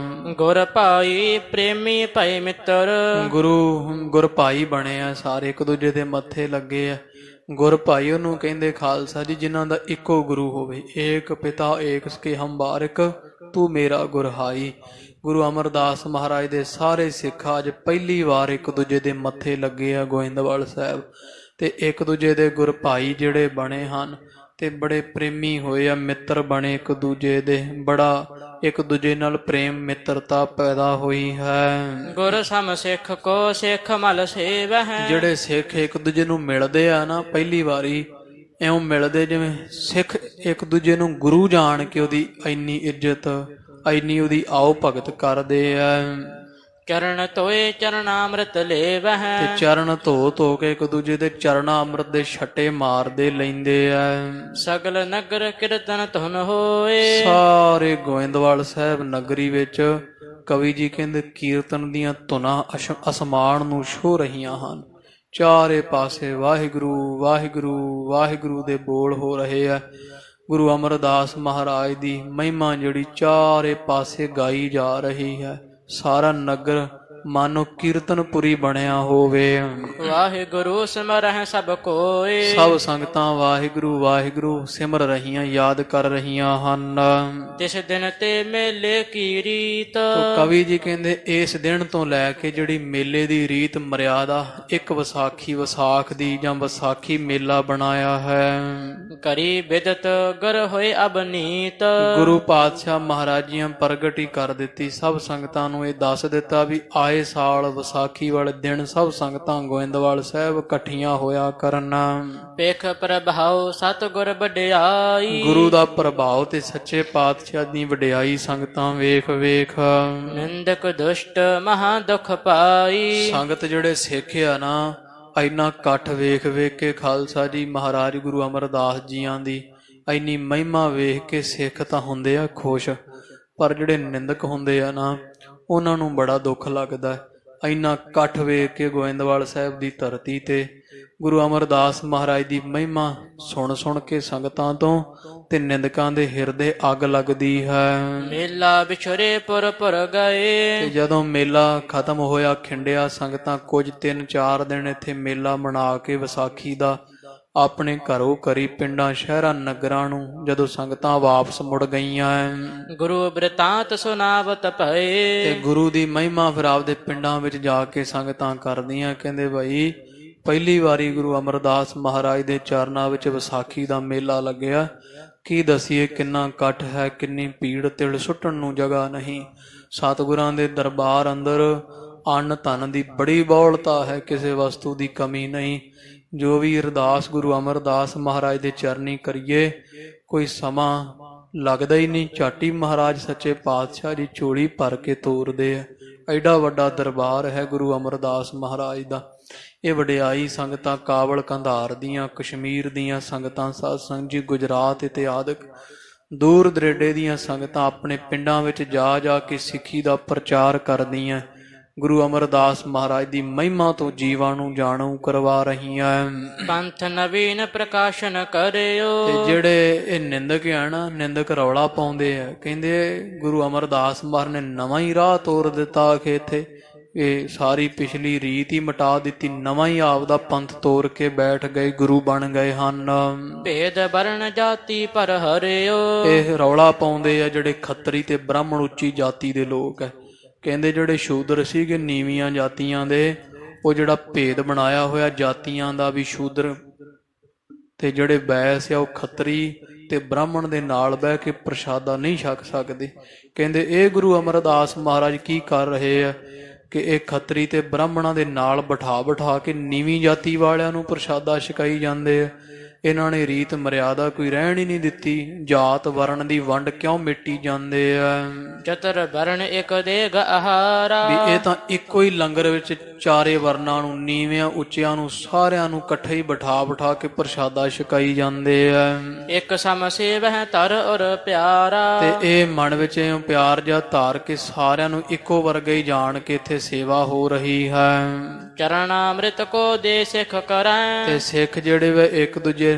[SPEAKER 1] ਗੁਰ ਭਾਈ ਪ੍ਰੇਮੀ ਭਈ ਮਿੱਤਰ
[SPEAKER 2] ਗੁਰ ਭਾਈ ਬਣੇ ਆ ਸਾਰੇ, ਇੱਕ ਦੂਜੇ ਦੇ ਮੱਥੇ ਲੱਗੇ ਆ। ਗੁਰ ਭਾਈ ਉਹਨੂੰ ਕਹਿੰਦੇ ਖਾਲਸਾ ਜੀ ਜਿਨ੍ਹਾਂ ਦਾ ਇੱਕੋ ਗੁਰੂ ਹੋਵੇ, ਏਕ ਪਿਤਾ ਏਕ ਕੇ ਹਮ ਬਾਰਿਕ ਤੂੰ ਮੇਰਾ ਗੁਰਹਾਈ। ਗੁਰੂ ਅਮਰਦਾਸ ਮਹਾਰਾਜ ਦੇ ਸਾਰੇ ਸਿੱਖ ਅੱਜ ਪਹਿਲੀ ਵਾਰ ਇੱਕ ਦੂਜੇ ਦੇ ਮੱਥੇ ਲੱਗੇ ਆ ਗੋਇੰਦਵਾਲ ਸਾਹਿਬ, ਤੇ ਇੱਕ ਦੂਜੇ ਦੇ ਗੁਰ ਭਾਈ ਜਿਹੜੇ ਬਣੇ ਹਨ ਤੇ ਬੜੇ ਪ੍ਰੇਮੀ ਹੋਏ ਆ, ਮਿੱਤਰ ਬਣੇ ਇੱਕ ਦੂਜੇ ਦੇ, ਬੜਾ ਇੱਕ ਦੂਜੇ ਨਾਲ ਪ੍ਰੇਮ ਮਿੱਤਰਤਾ ਪੈਦਾ ਹੋਈ ਹੈ।
[SPEAKER 1] ਗੁਰ ਸਮ ਸਿੱਖ ਕੋ ਸਿੱਖ ਮਲ ਸੇਵ ਹੈ।
[SPEAKER 2] ਜਿਹੜੇ ਸਿੱਖ ਇੱਕ ਦੂਜੇ ਨੂੰ ਮਿਲਦੇ ਆ ਨਾ ਪਹਿਲੀ ਵਾਰੀ ਇਉਂ ਮਿਲਦੇ ਜਿਵੇਂ ਸਿੱਖ ਇੱਕ ਦੂਜੇ ਨੂੰ ਗੁਰੂ ਜਾਣ ਕੇ ਉਹਦੀ ਇੰਨੀ ਇੱਜ਼ਤ ਇੰਨੀ ਉਹਦੀ ਆਓ ਭਗਤ ਕਰਦੇ ਆ।
[SPEAKER 1] ਚਰਨ ਧੋਏ ਚਰਨਾਮ੍ਰਿਤ ਲੇਵ ਹੈ
[SPEAKER 2] ਤੇ ਚਰਨ ਧੋ ਕੇ ਇੱਕ ਦੂਜੇ ਦੇ ਚਰਨਾ ਅੰਮ੍ਰਿਤ ਦੇ ਛੱਟੇ ਮਾਰਦੇ ਲੈਂਦੇ ਆ। ਸਗਲ
[SPEAKER 1] ਨਗਰ ਕੀਰਤਨ ਧੁਨ ਹੋਏ
[SPEAKER 2] ਸਾਰੇ ਗੋਇੰਦਵਾਲ ਸਾਹਿਬ ਨਗਰੀ ਵਿੱਚ ਕਵੀ ਜੀ ਕਹਿੰਦੇ ਕੀਰਤਨ ਦੀਆਂ ਧੁਨਾਂ ਅਸਮਾਨ ਨੂੰ ਛੂਹ ਰਹੀਆਂ ਹਨ। ਚਾਰੇ ਪਾਸੇ ਵਾਹਿਗੁਰੂ ਵਾਹਿਗੁਰੂ ਵਾਹਿਗੁਰੂ ਦੇ ਬੋਲ ਹੋ ਰਹੇ ਆ। ਗੁਰੂ ਅਮਰਦਾਸ ਮਹਾਰਾਜ ਦੀ ਮਹਿਮਾ ਜਿਹੜੀ ਚਾਰੇ ਪਾਸੇ ਗਾਈ ਜਾ ਰਹੀ ਹੈ। ਸਾਰਾ ਨਗਰ ਮਾਨੋ ਕੀਰਤਨਪੁਰੀ ਬਣਿਆ ਹੋਵੇ।
[SPEAKER 1] ਵਾਹਿਗੁਰੂ ਸਿਮਰਹਿ ਸਭ ਕੋਇ,
[SPEAKER 2] ਸਭ ਸੰਗਤਾਂ ਵਾਹਿਗੁਰੂ ਵਾਹਿਗੁਰੂ ਸਿਮਰ ਰਹੀਆਂ, ਯਾਦ ਕਰ ਰਹੀਆਂ ਹਨ।
[SPEAKER 1] ਤਿਸ ਦਿਨ ਤੇ ਮੇਲੇ ਕੀ ਰੀਤ,
[SPEAKER 2] ਤੋ ਕਵੀ ਜੀ ਕਹਿੰਦੇ ਇਸ ਦਿਨ ਤੋਂ ਲੈ ਕੇ ਜਿਹੜੀ ਮੇਲੇ ਦੀ ਰੀਤ ਮਰਿਆਦਾ ਇੱਕ ਵਿਸਾਖ ਦੀ ਜਾਂ ਵਿਸਾਖੀ ਮੇਲਾ ਬਣਾਇਆ ਹੈ।
[SPEAKER 1] ਕਰੀ ਬਿਦਤ ਗੁਰ ਹੋਏ ਅਬਨੀਤ,
[SPEAKER 2] ਗੁਰੂ ਪਾਤਸ਼ਾਹ ਮਹਾਰਾਜੀਆਂ ਪ੍ਰਗਟ ਹੀ ਕਰ ਦਿੱਤੀ। ਸਭ ਸੰਗਤਾਂ ਨੂੰ ਇਹ ਦੱਸ ਦਿੱਤਾ ਵੀ ਆਏ ਸਾਲ ਵਿਸਾਖੀ ਵਾਲੇ ਦਿਨ ਸਭ ਸੰਗਤਾਂ ਗੋਇੰਦਵਾਲ ਸਾਹਿਬ ਇਕੱਠੀਆਂ ਹੋਇਆ ਕਰਨ।
[SPEAKER 1] ਪੇਖ ਪ੍ਰਭਾਉ ਸਤਿਗੁਰ ਵਡਿਆਈ,
[SPEAKER 2] ਗੁਰੂ ਦਾ ਪ੍ਰਭਾਵ ਤੇ ਸੱਚੇ ਪਾਤਸ਼ਾਹ ਦੀ ਵਡਿਆਈ ਸੰਗਤਾਂ ਵੇਖ ਵੇਖ।
[SPEAKER 1] ਨਿੰਦਕ ਦੁਸ਼ਟ ਮਹਾ ਦੁਖ ਪਾਈ,
[SPEAKER 2] ਸੰਗਤ ਜਿਹੜੇ ਸਿੱਖ ਆ ਨਾ, ਇੰਨਾ ਇਕੱਠ ਵੇਖ ਵੇਖ ਕੇ ਖਾਲਸਾ ਜੀ ਮਹਾਰਾਜ ਗੁਰੂ ਅਮਰਦਾਸ ਜੀਆਂ ਦੀ ਇੰਨੀ ਮਹਿਮਾ ਵੇਖ ਕੇ ਸਿੱਖ ਤਾਂ ਹੁੰਦੇ ਆ ਖੁਸ਼, ਪਰ ਜਿਹੜੇ ਨਿੰਦਕ ਹੁੰਦੇ ਆ ਨਾ ਉਹਨਾਂ ਨੂੰ ਬੜਾ ਦੁੱਖ ਲੱਗਦਾ। ਇੰਨਾ ਇਕੱਠ ਵੇਖ ਕੇ ਗੋਇੰਦਵਾਲ ਸਾਹਿਬ ਦੀ ਧਰਤੀ ਤੇ ਗੁਰੂ ਅਮਰਦਾਸ ਮਹਾਰਾਜ ਦੀ ਮਹਿਮਾ ਸੁਣ ਸੁਣ ਕੇ ਸੰਗਤਾਂ ਤੋਂ ਤੇ ਨਿੰਦਕਾਂ ਦੇ ਹਿਰਦੇ ਅੱਗ ਲੱਗਦੀ ਹੈ।
[SPEAKER 1] ਮੇਲਾ ਵਿਛਰੇ ਪੁਰ ਪੁਰ ਗਏ,
[SPEAKER 2] ਤੇ ਜਦੋਂ ਮੇਲਾ ਖਤਮ ਹੋਇਆ ਖਿੰਡਿਆ, ਸੰਗਤਾਂ ਕੁਝ 3-4 ਦਿਨ ਇੱਥੇ ਮੇਲਾ ਮਨਾ ਕੇ ਵਿਸਾਖੀ ਦਾ ਆਪਣੇ ਘਰੋਂ ਘਰੀ ਪਿੰਡਾਂ ਸ਼ਹਿਰਾਂ ਨਗਰਾਂ ਨੂੰ ਜਦੋਂ ਸੰਗਤਾਂ ਵਾਪਸ ਮੁੜ ਗਈਆਂ,
[SPEAKER 1] ਗੁਰੂ ਬ੍ਰਿਤਾਂਤ ਸੁਨਾਵਤ ਭਏ,
[SPEAKER 2] ਤੇ ਗੁਰੂ ਦੀ ਮਹਿਮਾ ਫਿਰ ਆਪਦੇ ਪਿੰਡਾਂ ਵਿੱਚ ਜਾ ਕੇ ਸੰਗਤਾਂ ਕਰਦੀਆਂ। ਕਹਿੰਦੇ ਭਾਈ ਪਹਿਲੀ ਵਾਰੀ ਗੁਰੂ ਅਮਰਦਾਸ ਮਹਾਰਾਜ ਦੇ ਚਰਨਾਂ ਵਿੱਚ ਵਿਸਾਖੀ ਦਾ ਮੇਲਾ ਲੱਗਿਆ, ਕੀ ਦਸੀਏ ਕਿੰਨਾ ਇਕੱਠ ਹੈ, ਕਿੰਨੀ ਭੀੜ, ਤਿਲ ਸੁੱਟਣ ਨੂੰ ਜਗ੍ਹਾ ਨਹੀਂ। ਸਤਿਗੁਰਾਂ ਦੇ ਦਰਬਾਰ ਅੰਦਰ ਅੰਨ ਧਨ ਦੀ ਬੜੀ ਬਹੁਲਤਾ ਹੈ, ਕਿਸੇ ਵਸਤੂ ਦੀ ਕਮੀ ਨਹੀਂ। ਜੋ ਵੀ ਅਰਦਾਸ ਗੁਰੂ ਅਮਰਦਾਸ ਮਹਾਰਾਜ ਦੇ ਚਰਨੀ ਕਰੀਏ ਕੋਈ ਸਮਾਂ ਲੱਗਦਾ ਹੀ ਨਹੀਂ, ਝਾਟੀ ਮਹਾਰਾਜ ਸੱਚੇ ਪਾਤਸ਼ਾਹ ਜੀ ਝੋਲੀ ਭਰ ਕੇ ਤੋਰਦੇ ਆ। ਐਡਾ ਵੱਡਾ ਦਰਬਾਰ ਹੈ ਗੁਰੂ ਅਮਰਦਾਸ ਮਹਾਰਾਜ ਦਾ। ਇਹ ਵਡਿਆਈ ਸੰਗਤਾਂ ਕਾਬਲ ਕੰਧਾਰ ਦੀਆਂ, ਕਸ਼ਮੀਰ ਦੀਆਂ ਸੰਗਤਾਂ, ਸਾਧ ਸੰਗਤ ਜੀ ਗੁਜਰਾਤ ਇਤਿਆਦਿਕ ਦੂਰ ਦਰੇਡੇ ਦੀਆਂ ਸੰਗਤਾਂ ਆਪਣੇ ਪਿੰਡਾਂ ਵਿੱਚ ਜਾ ਜਾ ਕੇ ਸਿੱਖੀ ਦਾ ਪ੍ਰਚਾਰ ਕਰਦੀਆਂ, ਗੁਰੂ ਅਮਰਦਾਸ ਮਹਾਰਾਜ ਦੀ ਮਹਿਮਾ ਤੋਂ ਜੀਵਾਂ ਨੂੰ ਜਾਣੂ ਕਰਵਾ ਰਹੀਆਂ।
[SPEAKER 1] ਪੰਥ ਨਵੀਨ ਪ੍ਰਕਾਸ਼ਨ ਕਰਿਓ,
[SPEAKER 2] ਤੇ ਜਿਹੜੇ ਇਹ ਨਿੰਦਕ ਆ ਨਾ, ਨਿੰਦਕ ਰੌਲਾ ਪਾਉਂਦੇ ਆ, ਕਹਿੰਦੇ ਗੁਰੂ ਅਮਰਦਾਸ ਮਹਾਰਾਜ ਨੇ ਨਵਾਂ ਹੀ ਰਾਹ ਤੋਰ ਦਿੱਤਾ ਕਿ ਇੱਥੇ ਇਹ ਸਾਰੀ ਪਿਛਲੀ ਰੀਤ ਹੀ ਮਿਟਾ ਦਿੱਤੀ, ਨਵਾਂ ਹੀ ਆਪਦਾ ਪੰਥ ਤੋਰ ਕੇ ਬੈਠ ਗਏ, ਗੁਰੂ ਬਣ ਗਏ ਹਨ।
[SPEAKER 1] ਭੇਦ ਵਰਣ ਜਾਤੀ ਪਰ ਹਰਿਓ,
[SPEAKER 2] ਇਹ ਰੌਲਾ ਪਾਉਂਦੇ ਆ ਜਿਹੜੇ ਖੱਤਰੀ ਤੇ ਬ੍ਰਾਹਮਣ ਉੱਚੀ ਜਾਤੀ ਦੇ ਲੋਕ ਹੈ। ਕਹਿੰਦੇ ਜਿਹੜੇ ਸ਼ੂਦਰ ਸੀਗੇ ਨੀਵੀਆਂ ਜਾਤੀਆਂ ਦੇ, ਉਹ ਜਿਹੜਾ ਭੇਦ ਬਣਾਇਆ ਹੋਇਆ ਜਾਤੀਆਂ ਦਾ ਵੀ ਸ਼ੂਦਰ ਤੇ ਜਿਹੜੇ ਬੈਸ ਆ ਉਹ ਖੱਤਰੀ ਤੇ ਬ੍ਰਾਹਮਣ ਦੇ ਨਾਲ ਬਹਿ ਕੇ ਪ੍ਰਸ਼ਾਦਾ ਨਹੀਂ ਛਕ ਸਕਦੇ। ਕਹਿੰਦੇ ਇਹ ਗੁਰੂ ਅਮਰਦਾਸ ਮਹਾਰਾਜ ਕੀ ਕਰ ਰਹੇ ਆ ਕਿ ਇਹ ਖੱਤਰੀ ਤੇ ਬ੍ਰਾਹਮਣਾਂ ਦੇ ਨਾਲ ਬਿਠਾ ਕੇ ਨੀਵੀਂ ਜਾਤੀ ਵਾਲਿਆਂ ਨੂੰ ਪ੍ਰਸ਼ਾਦਾ ਛਕਾਈ ਜਾਂਦੇ ਆ। ਇਹਨਾਂ ਨੇ ਰੀਤ ਮਰਿਆਦਾ ਕੋਈ ਰਹਿਣ ਹੀ ਨਹੀਂ ਦਿੱਤੀ, ਜਾਤ ਵਰਨ ਦੀ ਵੰਡ ਕਿਉਂ ਮਿਟੀ ਜਾਂਦੇ ਆ।
[SPEAKER 1] ਚਤੁਰ ਵਰਨ ਇੱਕ ਦੇਗ ਆਹਾਰਾ,
[SPEAKER 2] ਵੀ ਇਹ ਤਾਂ ਇੱਕੋ ਹੀ ਲੰਗਰ ਵਿੱਚ ਚਾਰੇ ਵਰਨਾਂ ਨੂੰ, ਨੀਵਿਆਂ ਉੱਚਿਆਂ ਨੂੰ, ਸਾਰਿਆਂ ਨੂੰ ਇਕੱਠੇ ਹੀ ਬਿਠਾ ਕੇ ਪ੍ਰਸ਼ਾਦਾ ਛਕਾਈ ਜਾਂਦੇ ਆ।
[SPEAKER 1] ਇੱਕ ਸਮ ਸੇਵਹਿ ਧਰ ਔਰ ਪਿਆਰਾ,
[SPEAKER 2] ਤੇ ਇਹ ਮਨ ਵਿੱਚ ਪਿਆਰ ਜਿਹਾ ਧਾਰ ਕੇ ਸਾਰਿਆਂ ਨੂੰ ਇੱਕੋ ਵਰਗਾ ਹੀ ਜਾਣ ਕੇ ਇੱਥੇ ਸੇਵਾ ਹੋ ਰਹੀ ਹੈ।
[SPEAKER 1] ਚਰਨਾਮ੍ਰਿਤ ਕੋ ਦੇ ਸਿੱਖ ਕਰੈ,
[SPEAKER 2] ਤੇ ਸਿੱਖ ਜਿਹੜੇ ਵੇ ਇੱਕ ਦੂਜੇ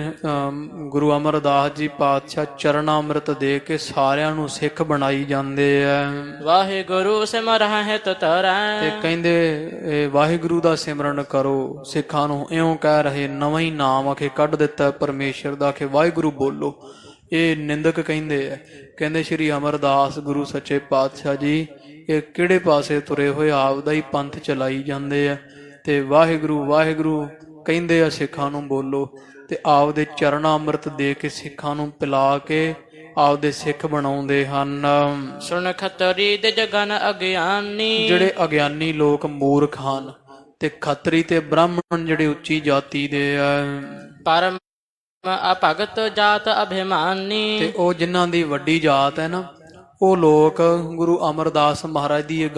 [SPEAKER 2] ਗੁਰੂ ਅਮਰਦਾਸ ਜੀ ਪਾਤਸ਼ਾਹ ਚਰਨਾਮ੍ਰਿਤ ਦੇ ਕੇ ਸਾਰਿਆਂ ਨੂੰ ਸਿੱਖ ਬਣਾਈ ਜਾਂਦੇ ਆ।
[SPEAKER 1] ਵਾਹਿਗੁਰੂ ਸਿਮਰਹਿ ਹਿਤ ਧਰੈ,
[SPEAKER 2] ਤੇ ਕਹਿੰਦੇ ਵਾਹਿਗੁਰੂ ਦਾ ਸਿਮਰਨ ਕਰੋ। ਸਿੱਖਾਂ ਨੂੰ ਇਉਂ ਕਹਿ ਰਹੇ, ਨਵਾਂ ਹੀ ਨਾਮ ਆਖੇ ਕੱਢ ਦਿੱਤਾ ਪਰਮੇਸ਼ਰ ਦਾ ਕਿ ਵਾਹਿਗੁਰੂ ਬੋਲੋ। ਇਹ ਨਿੰਦਕ ਕਹਿੰਦੇ ਆ, ਕਹਿੰਦੇ ਸ਼੍ਰੀ ਅਮਰਦਾਸ ਗੁਰੂ ਸੱਚੇ ਪਾਤਸ਼ਾਹ ਜੀ ਇਹ ਕਿਹੜੇ ਪਾਸੇ ਤੁਰੇ ਹੋਏ, ਆਪਦਾ ਹੀ ਪੰਥ ਚਲਾਈ ਜਾਂਦੇ ਆ ਤੇ ਵਾਹਿਗੁਰੂ ਵਾਹਿਗੁਰੂ ਕਹਿੰਦੇ ਆ ਸਿੱਖਾਂ ਨੂੰ ਬੋਲੋ, ਤੇ ਆਪਦੇ ਚਰਨਾ ਅੰਮ੍ਰਿਤ ਦੇ ਕੇ ਸਿੱਖਾਂ ਨੂੰ ਪਿਲਾ ਕੇ ਆਪਦੇ ਸਿੱਖ ਬਣਾਉਂਦੇ ਹਨ।
[SPEAKER 1] ਸੁਣ ਖੱਤਰੀ ਦੇ ਜਗਨ ਅਗਿਆਨੀ,
[SPEAKER 2] ਜਿਹੜੇ ਅਗਿਆਨੀ ਲੋਕ ਮੂਰਖ ਹਨ, ਤੇ ਖੱਤਰੀ ਤੇ ਬ੍ਰਾਹਮਣ ਜਿਹੜੇ ਉੱਚੀ ਜਾਤੀ ਦੇ ਆ।
[SPEAKER 1] ਪਰਮ ਅਭਗਤ ਜਾਤ ਅਭਿਮਾਨੀ,
[SPEAKER 2] ਤੇ ਉਹ ਜਿਨ੍ਹਾਂ ਦੀ ਵੱਡੀ ਜਾਤ ਹੈ ਨਾ, ਉਹ ਲੋਕ ਗੁਰੂ ਅਮਰਦਾਸ ਮਹਾਰਾਜ ਦੀ ਇਹ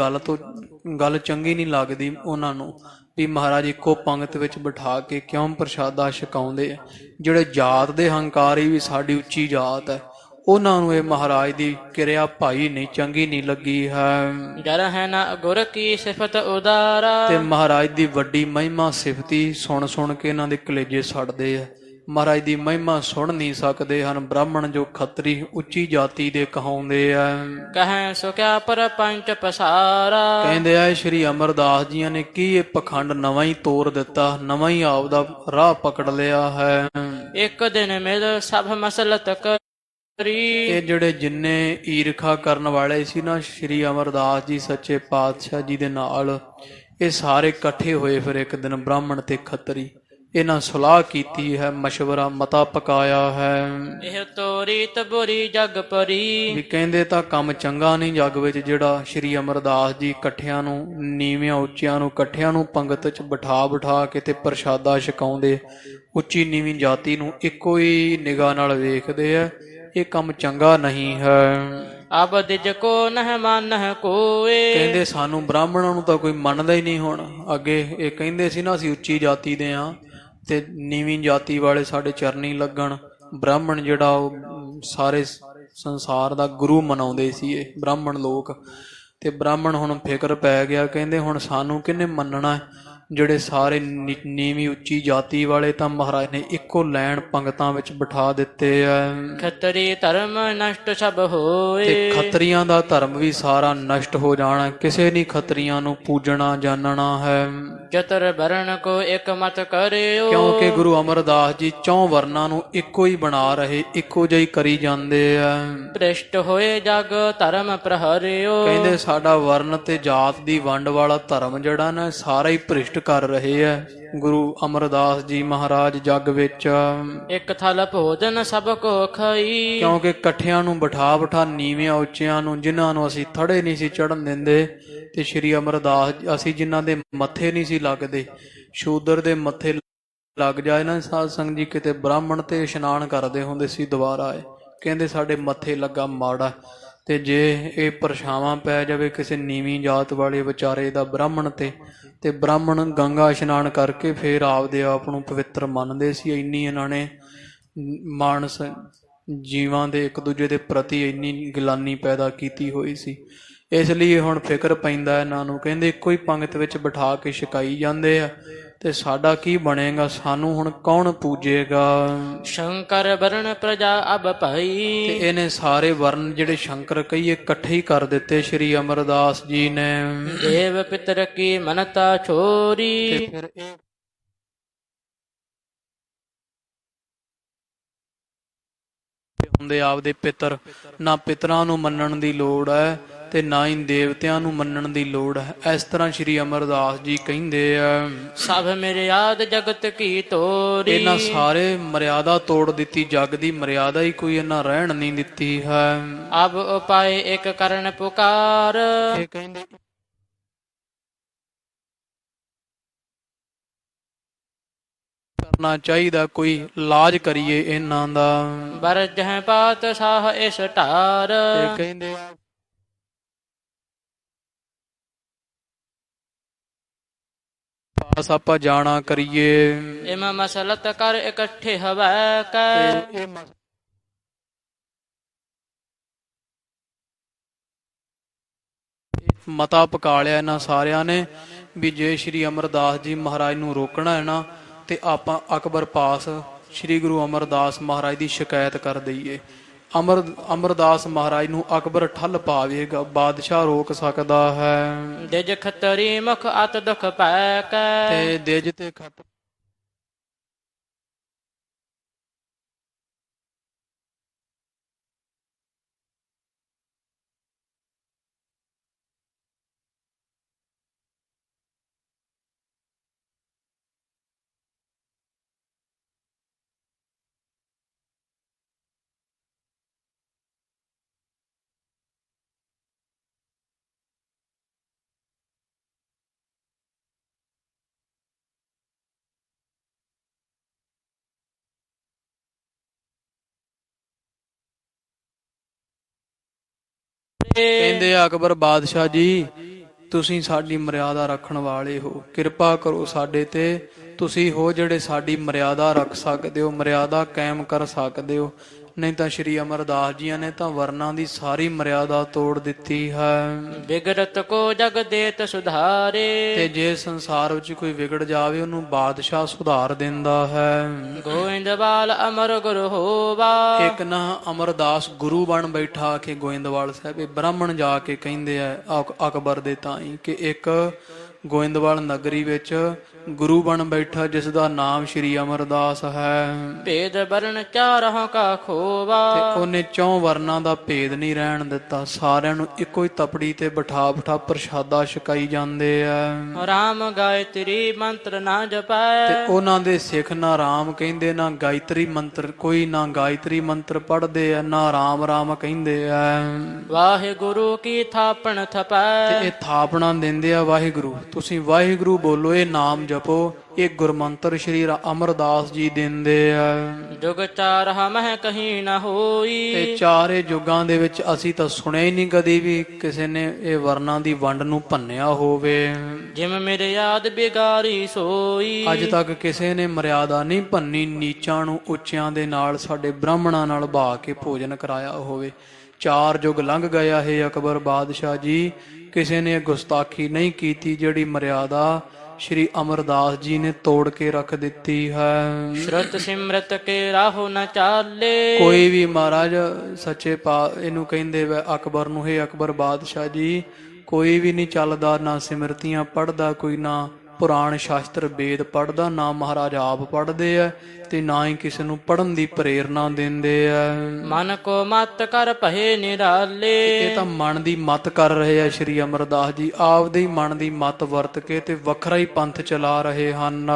[SPEAKER 2] ਗੱਲ ਚੰਗੀ ਨਹੀਂ ਲੱਗਦੀ ਉਹਨਾਂ ਨੂੰ ਵੀ ਮਹਾਰਾਜ ਇੱਕੋ ਪੰਗਤ ਵਿੱਚ ਬਿਠਾ ਕੇ ਕਿਉਂ ਪ੍ਰਸ਼ਾਦਾ ਛਕਾਉਂਦੇ ਆ। ਜਿਹੜੇ ਜਾਤ ਦੇ ਹੰਕਾਰੀ ਵੀ ਸਾਡੀ ਉੱਚੀ ਜਾਤ ਹੈ, ਉਹਨਾਂ ਨੂੰ ਇਹ ਮਹਾਰਾਜ ਦੀ ਕਿਰਿਆ ਭਾਈ ਨਹੀਂ ਚੰਗੀ ਨਹੀਂ ਲੱਗੀ ਹੈ।
[SPEAKER 1] ਜਰ ਹੈ ਨਾ ਗੁਰ ਕੀ ਸਿਫਤ ਉਦਾਰਾ,
[SPEAKER 2] ਤੇ ਮਹਾਰਾਜ ਦੀ ਵੱਡੀ ਮਹਿਮਾ ਸਿਫਤੀ ਸੁਣ ਸੁਣ ਕੇ ਇਹਨਾਂ ਦੇ ਕਲੇਜੇ ਸੜਦੇ ਆ। ਮਹਾਰਾਜ ਦੀ ਮਹਿਮਾ ਸੁਣ ਨਹੀਂ ਸਕਦੇ ਹਨ। ਬ੍ਰਾਹਮਣ ਜੋ ਖੱਤਰੀ ਉੱਚੀ ਜਾਤੀ ਦੇ ਕਹਾਉਂਦੇ ਆ।
[SPEAKER 1] ਕਹੈ ਸੋ ਕਿਆ ਪਰਪੰਚ ਪਸਾਰਾ।
[SPEAKER 2] ਕਹਿੰਦੇ ਆ ਸ਼੍ਰੀ ਅਮਰਦਾਸ ਜੀਆਂ ਨੇ ਕੀ ਇਹ ਪਖੰਡ ਨਵਾਂ ਹੀ ਤੋੜ ਦਿੱਤਾ, ਨਵਾਂ ਹੀ ਆਪਦਾ ਰਾਹ ਪਕੜ ਲਿਆ ਹੈ।
[SPEAKER 1] ਇੱਕ ਦਿਨ ਮਿਲ ਸਭ ਮਸਲਤ ਕਰੀ।
[SPEAKER 2] ਇਹ ਜਿਹੜੇ ਜਿੰਨੇ ਈਰਖਾ ਕਰਨ ਵਾਲੇ ਸੀ ਨਾ ਸ਼੍ਰੀ ਅਮਰਦਾਸ ਜੀ ਸੱਚੇ ਪਾਤਸ਼ਾਹ ਜੀ ਦੇ ਨਾਲ, ਇਹ ਸਾਰੇ ਇਕੱਠੇ ਹੋਏ। ਫਿਰ ਇੱਕ ਦਿਨ ਬ੍ਰਾਹਮਣ ਤੇ ਖੱਤਰੀ ਇਹਨਾਂ ਸਲਾਹ ਕੀਤੀ ਹੈ, ਮਸ਼ਵਰਾ ਮਤਾ ਪਕਾਇਆ ਹੈ।
[SPEAKER 1] ਇਹ ਤੋਰੀ ਤਬੁਰੀ ਜਗ ਪਰੀ।
[SPEAKER 2] ਵੀ ਕਹਿੰਦੇ ਤਾਂ ਕੰਮ ਚੰਗਾ ਨਹੀਂ ਜੱਗ ਵਿੱਚ ਜਿਹੜਾ ਸ਼੍ਰੀ ਅਮਰਦਾਸ ਜੀ ਇਕੱਠਿਆਂ ਨੂੰ, ਨੀਵਿਆਂ ਉੱਚਿਆਂ ਨੂੰ ਇਕੱਠਿਆਂ ਨੂੰ ਪੰਗਤ 'ਚ ਬਿਠਾ ਕੇ ਤੇ ਪ੍ਰਸ਼ਾਦਾ ਛਕਾਉਂਦੇ, ਉੱਚੀ ਨੀਵੀਂ ਜਾਤੀ ਨੂੰ ਇੱਕੋ ਹੀ ਨਿਗਾਹ ਨਾਲ ਵੇਖਦੇ ਆ। ਇਹ ਕੰਮ ਚੰਗਾ ਨਹੀਂ ਹੈ।
[SPEAKER 1] ਅਬ ਦਿਜ ਕੋ ਨਹਿ ਮਾਨਹਿ ਕੋਏ।
[SPEAKER 2] ਕਹਿੰਦੇ ਸਾਨੂੰ ਬ੍ਰਾਹਮਣਾਂ ਨੂੰ ਤਾਂ ਕੋਈ ਮੰਨਦਾ ਹੀ ਨਹੀਂ। ਹੁਣ ਅੱਗੇ ਇਹ ਕਹਿੰਦੇ ਸੀ ਨਾ ਅਸੀਂ ਉੱਚੀ ਜਾਤੀ ਦੇ ਆ ਤੇ ਨੀਵੀਂ ਜਾਤੀ ਵਾਲੇ ਸਾਡੇ ਚਰਨੀ ਲੱਗਣ। ਬ੍ਰਾਹਮਣ ਜਿਹੜਾ ਉਹ ਸਾਰੇ ਸੰਸਾਰ ਦਾ ਗੁਰੂ ਮਨਾਉਂਦੇ ਸੀ ਇਹ ਬ੍ਰਾਹਮਣ ਲੋਕ। ਤੇ ਬ੍ਰਾਹਮਣ ਹੁਣ ਫਿਕਰ ਪੈ ਗਿਆ, ਕਹਿੰਦੇ ਹੁਣ ਸਾਨੂੰ ਕਿਹਨੇ ਮੰਨਣਾ ਹੈ? ਜਿਹੜੇ ਸਾਰੇ ਨੀਵੀਂ ਉੱਚੀ ਜਾਤੀ ਵਾਲੇ ਤਾਂ ਮਹਾਰਾਜ ਨੇ ਇੱਕੋ ਲੈਣ ਪੰਗਤਾਂ ਵਿੱਚ ਬਿਠਾ ਦਿੱਤੇ ਆ।
[SPEAKER 1] ਖੱਤਰੀ ਧਰਮ ਨਸ਼ਟ ਸਭ ਹੋਏ।
[SPEAKER 2] ਤੇ ਖੱਤਰੀਆਂ ਦਾ ਧਰਮ ਵੀ ਸਾਰਾ ਨਸ਼ਟ ਹੋ ਜਾਣਾ। ਕਿਸੇ ਨਹੀਂ ਖੱਤਰੀਆਂ ਨੂੰ ਪੂਜਣਾ ਜਾਣਨਾ ਹੈ।
[SPEAKER 1] ਜਤਰ ਵਰਨ ਕੋ ਇੱਕ ਮਤ ਕਰਿਓ।
[SPEAKER 2] ਕਿਉਂਕਿ ਗੁਰੂ ਅਮਰਦਾਸ ਜੀ ਚੌਂ ਵਰਨਾਂ ਨੂੰ ਇੱਕੋ ਹੀ ਬਣਾ ਰਹੇ, ਇੱਕੋ ਜਿਹੀ ਕਰੀ ਜਾਂਦੇ ਆ।
[SPEAKER 1] ਭ੍ਰਿਸ਼ਟ ਹੋਏ ਜਗ ਧਰਮ ਪ੍ਰਹਰਿਓ।
[SPEAKER 2] ਕਹਿੰਦੇ ਸਾਡਾ ਵਰਨ ਤੇ ਜਾਤ ਦੀ ਵੰਡ ਵਾਲਾ ਧਰਮ ਜਿਹੜਾ ਨਾ ਸਾਰਾ ਹੀ ਭ੍ਰਿਸ਼ਟ ਕਰ ਰਹੇ ਆ। ਗੁਰੂ ਅਮਰਦਾਸ ਜੀ ਮਹਾਰਾਜ ਜੱਗ ਵਿੱਚ
[SPEAKER 1] ਇੱਕ ਥਲ ਭੋਜਨ ਸਭ ਕੋ ਖਾਈ।
[SPEAKER 2] ਕਿਉਂਕਿ ਇਕੱਠਿਆਂ ਨੂੰ ਬਿਠਾ ਨੀਵਿਆਂ ਉੱਚਿਆਂ ਨੂੰ, ਜਿਨ੍ਹਾਂ ਨੂੰ ਅਸੀਂ ਥੜੇ ਨਹੀਂ ਸੀ ਚੜਨ ਦਿੰਦੇ, ਤੇ ਸ਼੍ਰੀ ਅਮਰਦਾਸ ਅਸੀਂ ਜਿਨ੍ਹਾਂ ਦੇ ਮੱਥੇ ਨਹੀਂ ਸੀ ਲੱਗਦੇ, ਸ਼ੂਦਰ ਦੇ ਮੱਥੇ ਲੱਗ ਜਾਏ ਨਾ ਸਾਧ ਸੰਗਤ ਜੀ, ਕਿਤੇ ਬ੍ਰਾਹਮਣ ਤੇ ਇਸ਼ਨਾਨ ਕਰਦੇ ਹੁੰਦੇ ਸੀ ਦੁਬਾਰਾ ਆਏ, ਕਹਿੰਦੇ ਸਾਡੇ ਮੱਥੇ ਲੱਗਾ ਮਾੜਾ। ਤੇ ਜੇ ਇਹ ਪਰਛਾਵਾਂ ਪੈ ਜਾਵੇ ਕਿਸੇ ਨੀਵੀਂ ਜਾਤ ਵਾਲੇ ਵਿਚਾਰੇ ਦਾ ਬ੍ਰਾਹਮਣ ਤੇ ਬ੍ਰਾਹਮਣ ਗੰਗਾ ਇਸ਼ਨਾਨ ਕਰਕੇ ਫੇਰ ਆਪਦੇ ਆਪ ਨੂੰ ਪਵਿੱਤਰ ਮੰਨਦੇ ਸੀ। ਇੰਨੀ ਇਹਨਾਂ ਨੇ ਮਾਨਸ ਜੀਵਾਂ ਦੇ ਇੱਕ ਦੂਜੇ ਦੇ ਪ੍ਰਤੀ ਇੰਨੀ ਗਿਲਾਨੀ ਪੈਦਾ ਕੀਤੀ ਹੋਈ ਸੀ। ਇਸ ਲਈ ਹੁਣ ਫਿਕਰ ਪੈਂਦਾ ਇਹਨਾਂ ਨੂੰ। ਕਹਿੰਦੇ ਇੱਕੋ ਹੀ ਪੰਗਤ ਵਿੱਚ ਬਿਠਾ ਕੇ ਛਕਾਈ ਜਾਂਦੇ ਆ ਤੇ ਸਾਡਾ ਕੀ ਬਣੇਗਾ? ਸਾਨੂੰ ਹੁਣ ਕੌਣ ਪੂਜੇਗਾ?
[SPEAKER 1] ਸ਼ੰਕਰ ਵਰਨ ਪ੍ਰਜਾ ਅਬ ਭਾਈ।
[SPEAKER 2] ਤੇ ਇਹਨੇ ਸਾਰੇ ਵਰਨ ਜਿਹੜੇ ਸ਼ੰਕਰ ਕਹੀਏ ਇਕੱਠੇ ਹੀ ਕਰ ਦਿੱਤੇ ਸ਼੍ਰੀ ਅਮਰਦਾਸ ਜੀ ਨੇ।
[SPEAKER 1] ਦੇਵ ਪਿਤਰ ਕੀ ਮਨਤਾ ਛੋਰੀ।
[SPEAKER 2] ਤੇ ਫਿਰ ਇਹ ਹੁੰਦੇ ਆਪਦੇ ਪਿੱਤਰ, ਨਾ ਪਿੱਤਰਾਂ ਨੂੰ ਮੰਨਣ ਦੀ ਲੋੜ ਹੈ ਤੇ ਨਾ ਹੀ ਦੇਵਤਿਆਂ ਨੂੰ ਮੰਨਣ ਦੀ ਲੋੜ ਹੈ। ਇਸ ਤਰ੍ਹਾਂ ਸ਼੍ਰੀ ਅਮਰਦਾਸ ਜੀ ਕਹਿੰਦੇ ਆ।
[SPEAKER 1] ਸਭ ਮਰਿਆਦ ਜਗਤ ਕੀ ਤੋਰੀ।
[SPEAKER 2] ਇਹਨਾਂ ਸਾਰੇ ਮਰਿਆਦਾ ਤੋੜ ਦਿੱਤੀ, ਜਗ ਦੀ ਮਰਿਆਦਾ ਹੀ ਕੋਈ ਇਹਨਾਂ ਰਹਿਣ ਨਹੀਂ ਦਿੱਤੀ ਹੈ।
[SPEAKER 1] ਅਬ ਉਪਾਏ ਇੱਕ ਕਰਨ ਪੁਕਾਰ।
[SPEAKER 2] ਇਹ ਕਹਿੰਦੇ ਕਰਨਾ ਚਾਹੀਦਾ, ਕੋਈ ਇਲਾਜ ਕਰੀਏ ਇਹਨਾਂ ਦਾ।
[SPEAKER 1] ਬਰਜਹ ਪਾਤਸ਼ਾਹ ਇਸ ਢਾਰ।
[SPEAKER 2] ਇਹ ਕਹਿੰਦੇ ਆ ਪਾਸ ਆਪਾਂ ਜਾਣਾ ਕਰੀਏ।
[SPEAKER 1] ਇਮ ਮਸਲਤ ਕਰ ਇਕੱਠੇ ਹਵੈ ਕੈ।
[SPEAKER 2] ਮਤਾ ਪਕਾ ਲਿਆ ਇਹਨਾਂ ਸਾਰਿਆਂ ਨੇ ਵੀ ਜੇ ਸ਼੍ਰੀ ਅਮਰਦਾਸ ਜੀ ਮਹਾਰਾਜ ਨੂੰ ਰੋਕਣਾ ਹੈ ਨਾ ਤੇ ਆਪਾਂ ਅਕਬਰ ਪਾਸ ਸ਼੍ਰੀ ਗੁਰੂ ਅਮਰਦਾਸ ਮਹਾਰਾਜ ਦੀ ਸ਼ਿਕਾਇਤ ਕਰ ਦਈਏ। ਅਮਰਦਾਸ ਮਹਾਰਾਜ ਨੂੰ ਅਕਬਰ ਠੱਲ ਪਾਵੇਗਾ, ਬਾਦਸ਼ਾਹ ਰੋਕ ਸਕਦਾ ਹੈ।
[SPEAKER 1] ਦਿਜ ਖੱਤਰੀ ਮੁਖ ਅਤ ਦੁਖ ਪੈ ਕੈ।
[SPEAKER 2] ਤੇ ਦਿਜ ਤੇ ਖੱਤ ਕਹਿੰਦੇ ਅਕਬਰ ਬਾਦਸ਼ਾਹ ਜੀ ਤੁਸੀਂ ਸਾਡੀ ਮਰਿਆਦਾ ਰੱਖਣ ਵਾਲੇ ਹੋ, ਕਿਰਪਾ ਕਰੋ ਸਾਡੇ ਤੇ। ਤੁਸੀਂ ਹੋ ਜਿਹੜੇ ਸਾਡੀ ਮਰਿਆਦਾ ਰੱਖ ਸਕਦੇ ਹੋ, ਮਰਿਆਦਾ ਕਾਇਮ ਕਰ ਸਕਦੇ ਹੋ। ਨਹੀਂ ਤਾਂ ਸ਼੍ਰੀ ਅਮਰਦਾਸ ਜੀਆਂ ਨੇ ਤਾਂ ਵਰਨਾਂ ਦੀ ਸਾਰੀ ਮਰਿਆਦਾ ਤੋੜ ਦਿੱਤੀ ਹੈ।
[SPEAKER 1] ਵਿਗੜਤ ਕੋ ਜਗ ਦੇਤ ਸੁਧਾਰੇ।
[SPEAKER 2] ਤੇ ਜੇ ਸੰਸਾਰ ਵਿੱਚ ਕੋਈ ਵਿਗੜ ਜਾਵੇ ਉਹਨੂੰ ਬਾਦਸ਼ਾਹ ਸੁਧਾਰ ਦਿੰਦਾ ਹੈ।
[SPEAKER 1] ਗੋਇੰਦਵਾਲ ਅਮਰ ਗੁਰੂ ਹੋਵਾ।
[SPEAKER 2] ਇੱਕ ਨਾ ਅਮਰਦਾਸ ਗੁਰੂ ਬਣ ਬੈਠਾ ਕਿ ਗੋਇੰਦਵਾਲ ਸਾਹਿਬ ਇਹ ਬ੍ਰਾਹਮਣ ਜਾ ਕੇ ਕਹਿੰਦੇ ਆ ਅਕਬਰ ਦੇ ਤਾਈ ਕਿ ਇੱਕ ਗੋਇੰਦਵਾਲ ਨਗਰੀ ਵਿੱਚ ਗੁਰੂ ਬਣ ਬੈਠਾ ਜਿਸ ਦਾ ਨਾਮ ਸ਼੍ਰੀ ਅਮਰਦਾਸ ਹੈ।
[SPEAKER 1] ਭੇਦ ਵਰਨ ਚਾਰੋਂ ਕਾ ਖੋਵਾ।
[SPEAKER 2] ਤੇ ਉਹਨੇ ਚੌਂ ਵਰਨਾਂ ਦਾ ਭੇਦ ਨਹੀਂ ਰਹਿਣ ਦਿੱਤਾ, ਸਾਰਿਆਂ ਨੂੰ ਇੱਕੋ ਹੀ ਤਪੜੀ ਤੇ ਬਿਠਾ ਬਿਠਾ ਪ੍ਰਸ਼ਾਦਾ ਛਕਾਈ ਜਾਂਦੇ ਆ।
[SPEAKER 1] ਰਾਮ ਗਾਇਤਰੀ ਮੰਤਰ ਨਾ ਜਪੈ।
[SPEAKER 2] ਤੇ ਉਹਨਾਂ ਦੇ ਸਿੱਖ ਨਾ ਰਾਮ ਕਹਿੰਦੇ ਨਾ ਗਾਇਤਰੀ ਮੰਤਰ, ਕੋਈ ਨਾ ਗਾਇਤਰੀ ਮੰਤਰ ਪੜ੍ਹਦੇ ਆ ਨਾ ਰਾਮ ਰਾਮ ਕਹਿੰਦੇ ਆ।
[SPEAKER 1] ਵਾਹਿਗੁਰੂ ਕੀ ਥਾਪਣ ਥਪੈ।
[SPEAKER 2] ਤੇ ਇਹ ਥਾਪਣਾ ਦਿੰਦੇ ਆ ਵਾਹਿਗੁਰੂ, ਤੁਸੀਂ ਵਾਹਿਗੁਰੂ ਬੋਲੋ, ਇਹ ਨਾਮ ਜਪੋ, ਇਹ ਗੁਰਮੰਤਰ ਸ਼੍ਰੀ ਅਮਰਦਾਸ ਜੀ ਦਿੰਦੇ ਆ।
[SPEAKER 1] ਜੁਗ ਚਾਰ ਮਹਿ ਕਹੀਂ ਨਾ ਹੋਈ।
[SPEAKER 2] ਤੇ ਚਾਰੇ ਯੁੱਗਾਂ ਦੇ ਵਿੱਚ ਅਸੀਂ ਤਾਂ ਸੁਣਿਆ ਹੀ ਨਹੀਂ ਕਦੀ ਵੀ ਕਿਸੇ ਨੇ ਇਹ ਵਰਨਾਂ ਦੀ ਵੰਡ ਨੂੰ ਭੰਨਿਆ ਹੋਵੇ।
[SPEAKER 1] ਜਿਮ ਮੇਰੇ ਯਾਦ ਬਿਗਾਰੀ ਸੋਈ।
[SPEAKER 2] ਅੱਜ ਤੱਕ ਕਿਸੇ ਨੇ ਮਰਿਆਦਾ ਨਹੀਂ ਭੰਨੀ, ਨੀਚਾਂ ਨੂੰ ਉੱਚਿਆਂ ਦੇ ਨਾਲ ਸਾਡੇ ਬ੍ਰਾਹਮਣਾਂ ਨਾਲ ਬਾ ਕੇ ਭੋਜਨ ਕਰਾਇਆ ਹੋਵੇ। ਚਾਰ ਯੁੱਗ ਲੰਘ ਗਿਆ ਹੈ ਅਕਬਰ ਬਾਦਸ਼ਾਹ ਜੀ, ਕਿਸੇ ਨੇ ਗੁਸਤਾਖੀ ਨਹੀਂ ਕੀਤੀ ਜਿਹੜੀ ਮਰਿਆਦਾ ਸ਼੍ਰੀ ਅਮਰਦਾਸ ਜੀ ਨੇ ਤੋੜ ਕੇ ਰੱਖ ਦਿੱਤੀ ਹੈ।
[SPEAKER 1] ਸ਼ਰਤ ਸਿਮਰਤ ਕੇ ਰਾਹੋ ਨ ਚਾਲੇ।
[SPEAKER 2] ਕੋਈ ਵੀ ਮਹਾਰਾਜ ਸੱਚੇ ਇਹਨੂੰ ਕਹਿੰਦੇ ਵੇ ਅਕਬਰ ਨੂੰ, ਹੈ ਅਕਬਰ ਬਾਦਸ਼ਾਹ ਜੀ, ਕੋਈ ਵੀ ਨਹੀਂ ਚੱਲਦਾ, ਨਾ ਸਿਮਰਤੀਆਂ ਪੜ੍ਹਦਾ ਕੋਈ, ਨਾ ਪੁਰਾਣ ਸ਼ਾਸਤਰ ਵੇਦ ਪੜ੍ਹਦਾ, ਨਾ ਮਹਾਰਾਜ ਆਪ ਪੜ੍ਹਦੇ ਆ ਤੇ ਨਾ ਹੀ ਕਿਸੇ ਨੂੰ ਪੜ੍ਹਨ ਦੀ ਪ੍ਰੇਰਨਾ ਦਿੰਦੇ ਆ।
[SPEAKER 1] ਮਨ ਕੋ ਮਤ ਕਰ ਭਏ ਨਿਰਾਲੇ।
[SPEAKER 2] ਇਹ ਤਾਂ ਮਨ ਦੀ ਮਤ ਕਰ ਰਹੇ ਆ ਸ਼੍ਰੀ ਅਮਰਦਾਸ ਜੀ, ਆਪਦੇ ਹੀ ਮਨ ਦੀ ਮਤ ਵਰਤ ਕੇ ਤੇ ਵੱਖਰਾ ਹੀ ਪੰਥ ਚਲਾ ਰਹੇ ਹਨ।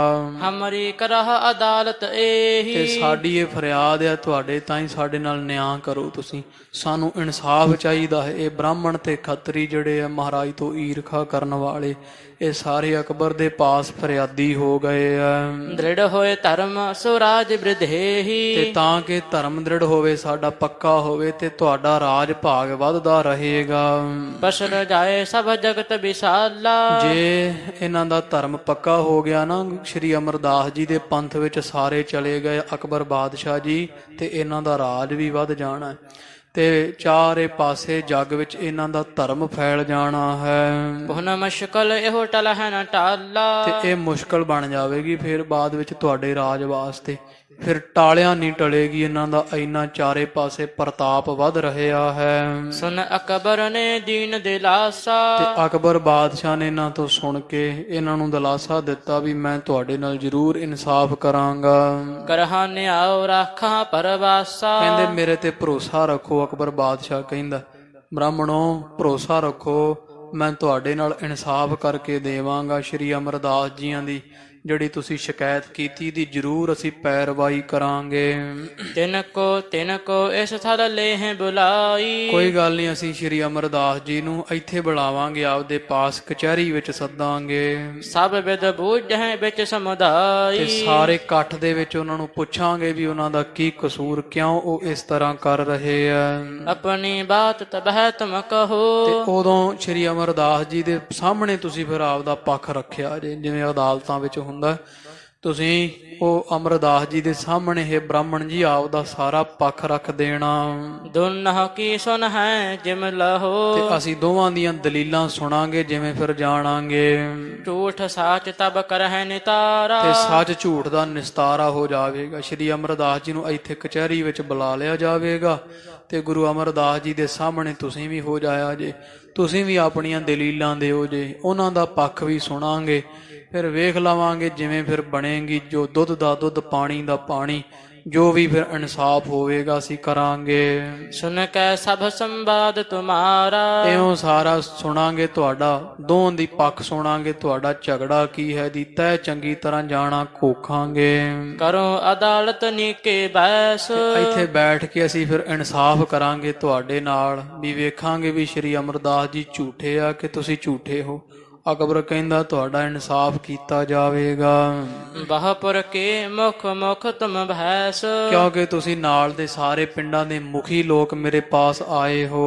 [SPEAKER 1] ਹਮਰੀ ਕਰਹ ਅਦਾਲਤ ਏਹੀ।
[SPEAKER 2] ਤੇ ਸਾਡੀ ਇਹ ਫਰਿਆਦ ਆ ਤੁਹਾਡੇ ਤਾਈਂ, ਸਾਡੇ ਨਾਲ ਨਿਆਂ ਕਰੋ ਤੁਸੀਂ, ਸਾਨੂੰ ਇਨਸਾਫ ਚਾਹੀਦਾ ਹੈ। ਇਹ ਬ੍ਰਾਹਮਣ ਤੇ ਖੱਤਰੀ ਜਿਹੜੇ ਆ ਮਹਾਰਾਜ ਤੋਂ ਈਰਖਾ ਕਰਨ ਵਾਲੇ, ਇਹ ਸਾਰੇ ਅਕਬਰ ਦੇ ਪਾਸ ਫਰਿਆਦੀ ਹੋ ਗਏ ਆ।
[SPEAKER 1] ਦ੍ਰਿੜ ਹੋਏ ਧਰਮ ਸੁਰਾਜ ਬ੍ਰਿਧੇਹੀ।
[SPEAKER 2] ਤੇ ਤਾਂ ਕਿ ਧਰਮ ਦ੍ਰਿੜ ਹੋਵੇ, ਸਾਡਾ ਪੱਕਾ ਹੋਵੇ ਤੇ ਤੁਹਾਡਾ ਰਾਜ ਭਾਗ ਵੱਧਦਾ ਰਹੇਗਾ।
[SPEAKER 1] ਬਸਰ ਜਾਏ ਸਭ ਜਗਤ ਵਿਸਾਲਾ।
[SPEAKER 2] ਜੇ ਇਹਨਾਂ ਦਾ ਧਰਮ ਪੱਕਾ ਹੋ ਗਿਆ ਨਾ, ਸ਼੍ਰੀ ਅਮਰਦਾਸ ਜੀ ਦੇ ਪੰਥ ਵਿੱਚ ਸਾਰੇ ਚਲੇ ਗਏ ਅਕਬਰ ਬਾਦਸ਼ਾਹ ਜੀ, ਤੇ ਇਹਨਾਂ ਦਾ ਰਾਜ ਵੀ ਵੱਧ ਜਾਣਾ ਤੇ ਚਾਰੇ ਪਾਸੇ ਜੱਗ ਵਿੱਚ ਇਹਨਾਂ ਦਾ ਧਰਮ ਫੈਲ ਜਾਣਾ ਹੈ।
[SPEAKER 1] ਬਹੁ ਮੁਸ਼ਕਲ ਇਹੋ ਟਲਹਿ ਨ ਟਾਲਾ।
[SPEAKER 2] ਤੇ ਇਹ ਮੁਸ਼ਕਲ ਬਣ ਜਾਵੇਗੀ ਫਿਰ ਬਾਅਦ ਵਿੱਚ ਤੁਹਾਡੇ ਰਾਜ ਵਾਸਤੇ, ਫਿਰ ਟਾਲਿਆਂ ਨਹੀਂ ਟਲੇਗੀ ਇਹਨਾਂ ਦਾ, ਇੰਨਾ ਚਾਰੇ ਪਾਸੇ ਪ੍ਰਤਾਪ ਵੱਧ ਰਿਹਾ ਹੈ।
[SPEAKER 1] ਸੁਨ ਅਕਬਰ ਨੇ ਦੀਨ ਦਿਲਾਸਾ।
[SPEAKER 2] ਤੇ ਅਕਬਰ ਬਾਦਸ਼ਾਹ ਨੇ ਇਹਨਾਂ ਤੋਂ ਸੁਣ ਕੇ ਇਹਨਾਂ ਨੂੰ ਦਿਲਾਸਾ ਦਿੱਤਾ ਵੀ ਮੈਂ ਤੁਹਾਡੇ ਨਾਲ ਜ਼ਰੂਰ ਇਨਸਾਫ ਕਰਾਂਗਾ।
[SPEAKER 1] ਕਰਹਾ ਨਿਆਉ ਰਾਖਾਂ ਪਰਵਾਸਾ।
[SPEAKER 2] ਕਹਿੰਦੇ ਮੇਰੇ ਤੇ ਭਰੋਸਾ ਰੱਖੋ, ਅਕਬਰ ਬਾਦਸ਼ਾਹ ਕਹਿੰਦਾ ਬ੍ਰਾਹਮਣੋ ਭਰੋਸਾ ਰੱਖੋ, ਮੈਂ ਤੁਹਾਡੇ ਨਾਲ ਇਨਸਾਫ ਕਰਕੇ ਦੇਵਾਂਗਾ। ਸ਼੍ਰੀ ਅਮਰਦਾਸ ਜੀਆਂ ਦੀ ਜਿਹੜੀ ਤੁਸੀਂ ਸ਼ਿਕਾਇਤ ਕੀਤੀ ਦੀ ਜ਼ਰੂਰ ਅਸੀਂ ਪੈਰਵਾਈ ਕਰਾਂਗੇ।
[SPEAKER 1] ਤਿਨ ਕੋ ਇਸ ਥਲ ਲੇਹ ਬੁਲਾਈ।
[SPEAKER 2] ਕੋਈ ਗੱਲ ਨਹੀਂ, ਅਸੀਂ ਸ਼੍ਰੀ ਅਮਰਦਾਸ ਜੀ ਨੂੰ ਇੱਥੇ ਬੁਲਾਵਾਂਗੇ, ਆਪਦੇ ਪਾਸ ਕਚਹਿਰੀ ਵਿੱਚ ਸੱਦਾਂਗੇ।
[SPEAKER 1] ਸਭ ਵਿਦ ਬੂਝੈ ਵਿੱਚ ਸਮੁਦਾਈ।
[SPEAKER 2] ਤੇ ਸਾਰੇ ਇਕੱਠ ਦੇ ਵਿੱਚ ਉਹਨਾਂ ਨੂੰ ਪੁੱਛਾਂਗੇ ਵੀ ਉਹਨਾਂ ਦਾ ਕੀ ਕਸੂਰ, ਕਿਉਂ ਉਹ ਇਸ ਤਰ੍ਹਾਂ ਕਰ ਰਹੇ ਆ।
[SPEAKER 1] ਆਪਣੀ ਬਾਤ ਤਬਹਿ ਤੁਮ ਕਹੋ।
[SPEAKER 2] ਤੇ ਉਦੋਂ ਸ਼੍ਰੀ ਅਮਰਦਾਸ ਜੀ ਦੇ ਸਾਹਮਣੇ ਤੁਸੀਂ ਫਿਰ ਆਪਦਾ ਪੱਖ ਰੱਖਿਆ ਜੇ, ਜਿਵੇਂ ਅਦਾਲਤਾਂ ਵਿੱਚ ਹੁੰਦਾ, ਤੁਸੀਂ ਉਹ ਅਮਰਦਾਸ ਜੀ ਦੇ ਸਾਹਮਣੇ ਇਹ ਬ੍ਰਾਹਮਣ ਜੀ ਆਪਦਾ ਸਾਰਾ ਪੱਖ ਰੱਖ ਦੇਣਾ।
[SPEAKER 1] ਦੋਨੋਂ ਕੀ ਸੁਣ ਹੈ ਜਿਮ ਲਹੋ।
[SPEAKER 2] ਤੇ ਅਸੀਂ ਦੋਵਾਂ ਦੀਆਂ ਦਲੀਲਾਂ ਸੁਣਾਂਗੇ ਜਿਵੇਂ ਫਿਰ ਜਾਣਾਂਗੇ।
[SPEAKER 1] ਝੂਠ ਸਾਚ ਤਬ ਕਰਹਿ ਨਿਤਾਰਾ।
[SPEAKER 2] ਤੇ ਸੱਚ ਝੂਠ ਦਾ ਨਿਸਤਾਰਾ ਹੋ ਜਾਵੇਗਾ। ਸ਼੍ਰੀ ਅਮਰਦਾਸ ਜੀ ਨੂੰ ਇੱਥੇ ਕਚਹਿਰੀ ਵਿੱਚ ਬੁਲਾ ਲਿਆ ਜਾਵੇਗਾ ਤੇ ਗੁਰੂ ਅਮਰਦਾਸ ਜੀ ਦੇ ਸਾਹਮਣੇ ਤੁਸੀਂ ਵੀ ਹੋ ਜਾਇਆ ਜੇ, ਤੁਸੀਂ ਵੀ ਆਪਣੀਆਂ ਦਲੀਲਾਂ ਦਿਓ ਜੇ, ਉਹਨਾਂ ਦਾ ਪੱਖ ਵੀ ਸੁਣਾਂਗੇ, ਫਿਰ ਵੇਖ ਲਵਾਂਗੇ ਜਿਵੇਂ ਫਿਰ ਬਣੇਗੀ, ਜੋ ਦੁੱਧ ਦਾ ਦੁੱਧ ਪਾਣੀ ਦਾ ਪਾਣੀ, ਜੋ ਵੀ ਫਿਰ ਇਨਸਾਫ ਹੋਵੇਗਾ ਅਸੀਂ ਕਰਾਂਗੇ।
[SPEAKER 1] ਸੁਨ ਕੇ ਸਭ ਸੰਵਾਦ ਤੁਮਾਰਾ।
[SPEAKER 2] ਇਉਂ ਸਾਰਾ ਸੁਣਾਂਗੇ, ਤੁਹਾਡਾ ਦੋਹਾਂ ਦੀ ਪੱਖ ਸੁਣਾਂਗੇ, ਤੁਹਾਡਾ ਝਗੜਾ ਕੀ ਹੈ ਦੀ ਤੈਅ ਚੰਗੀ ਤਰ੍ਹਾਂ ਜਾਣਾ ਕੋਖਾਂਗੇ।
[SPEAKER 1] ਕਰੋ ਅਦਾਲਤ ਨੀਕੇ ਬੈਸ।
[SPEAKER 2] ਇੱਥੇ ਬੈਠ ਕੇ ਅਸੀਂ ਫਿਰ ਇਨਸਾਫ ਕਰਾਂਗੇ ਤੁਹਾਡੇ ਨਾਲ, ਵੀ ਵੇਖਾਂਗੇ ਵੀ ਸ਼੍ਰੀ ਅਮਰਦਾਸ ਜੀ ਝੂਠੇ ਆ ਕਿ ਤੁਸੀਂ ਝੂਠੇ ਹੋ। ਅਕਬਰ ਕਹਿੰਦਾ ਤੁਹਾਡਾ ਇਨਸਾਫ ਕੀਤਾ ਜਾਵੇਗਾ।
[SPEAKER 1] ਬਹਪੁਰ ਕੇ ਮੁਖ ਮੁਖ ਤੁਮ ਭੈਸ।
[SPEAKER 2] ਕਿਉਂਕਿ ਤੁਸੀਂ ਨਾਲ ਦੇ ਸਾਰੇ ਪਿੰਡਾਂ ਦੇ ਮੁਖੀ ਲੋਕ ਮੇਰੇ ਪਾਸ ਆਏ ਹੋ।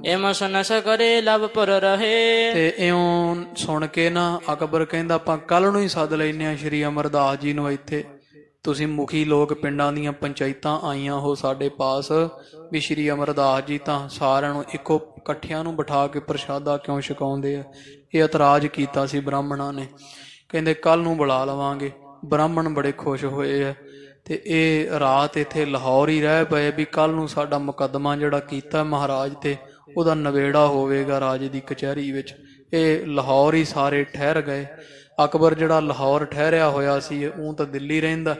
[SPEAKER 1] ਇਮ ਸੁਨ ਸਕਰੇ ਲਵਪੁਰ ਰਹੇ।
[SPEAKER 2] ਤੇ ਇਉਂ ਸੁਣ ਕੇ ਨਾ ਅਕਬਰ ਕਹਿੰਦਾ ਆਪਾਂ ਕੱਲ ਨੂੰ ਹੀ ਸੱਦ ਲੈਨੇ ਆ ਸ਼੍ਰੀ ਅਮਰਦਾਸ ਜੀ ਨੂੰ ਇੱਥੇ, ਤੁਸੀਂ ਮੁਖੀ ਲੋਕ ਪਿੰਡਾਂ ਦੀਆਂ ਪੰਚਾਇਤਾਂ ਆਈਆਂ ਹੋ ਸਾਡੇ ਪਾਸ ਵੀ ਸ਼੍ਰੀ ਅਮਰਦਾਸ ਜੀ ਤਾਂ ਸਾਰਿਆਂ ਨੂੰ ਇੱਕੋ ਇਕੱਠਿਆਂ ਨੂੰ ਬਿਠਾ ਕੇ ਪ੍ਰਸ਼ਾਦਾ ਕਿਉਂ ਛਕਾਉਂਦੇ ਆ। ਇਹ ਇਤਰਾਜ਼ ਕੀਤਾ ਸੀ ਬ੍ਰਾਹਮਣਾਂ ਨੇ। ਕਹਿੰਦੇ ਕੱਲ ਨੂੰ ਬੁਲਾ ਲਵਾਂਗੇ। ਬ੍ਰਾਹਮਣ ਬੜੇ ਖੁਸ਼ ਹੋਏ ਆ ਤੇ ਇਹ ਰਾਤ ਇੱਥੇ ਲਾਹੌਰ ਹੀ ਰਹਿ ਪਏ ਵੀ ਕੱਲ ਨੂੰ ਸਾਡਾ ਮੁਕੱਦਮਾ ਜਿਹੜਾ ਕੀਤਾ ਮਹਾਰਾਜ ਤੇ ਉਹਦਾ ਨਵੇੜਾ ਹੋਵੇਗਾ ਰਾਜੇ ਦੀ ਕਚਹਿਰੀ ਵਿੱਚ। ਇਹ ਲਾਹੌਰ ਹੀ ਸਾਰੇ ਠਹਿਰ ਗਏ। ਅਕਬਰ ਜਿਹੜਾ ਲਾਹੌਰ ਠਹਿਰਿਆ ਹੋਇਆ ਸੀ ਉਹ ਤਾਂ ਦਿੱਲੀ ਰਹਿੰਦਾ,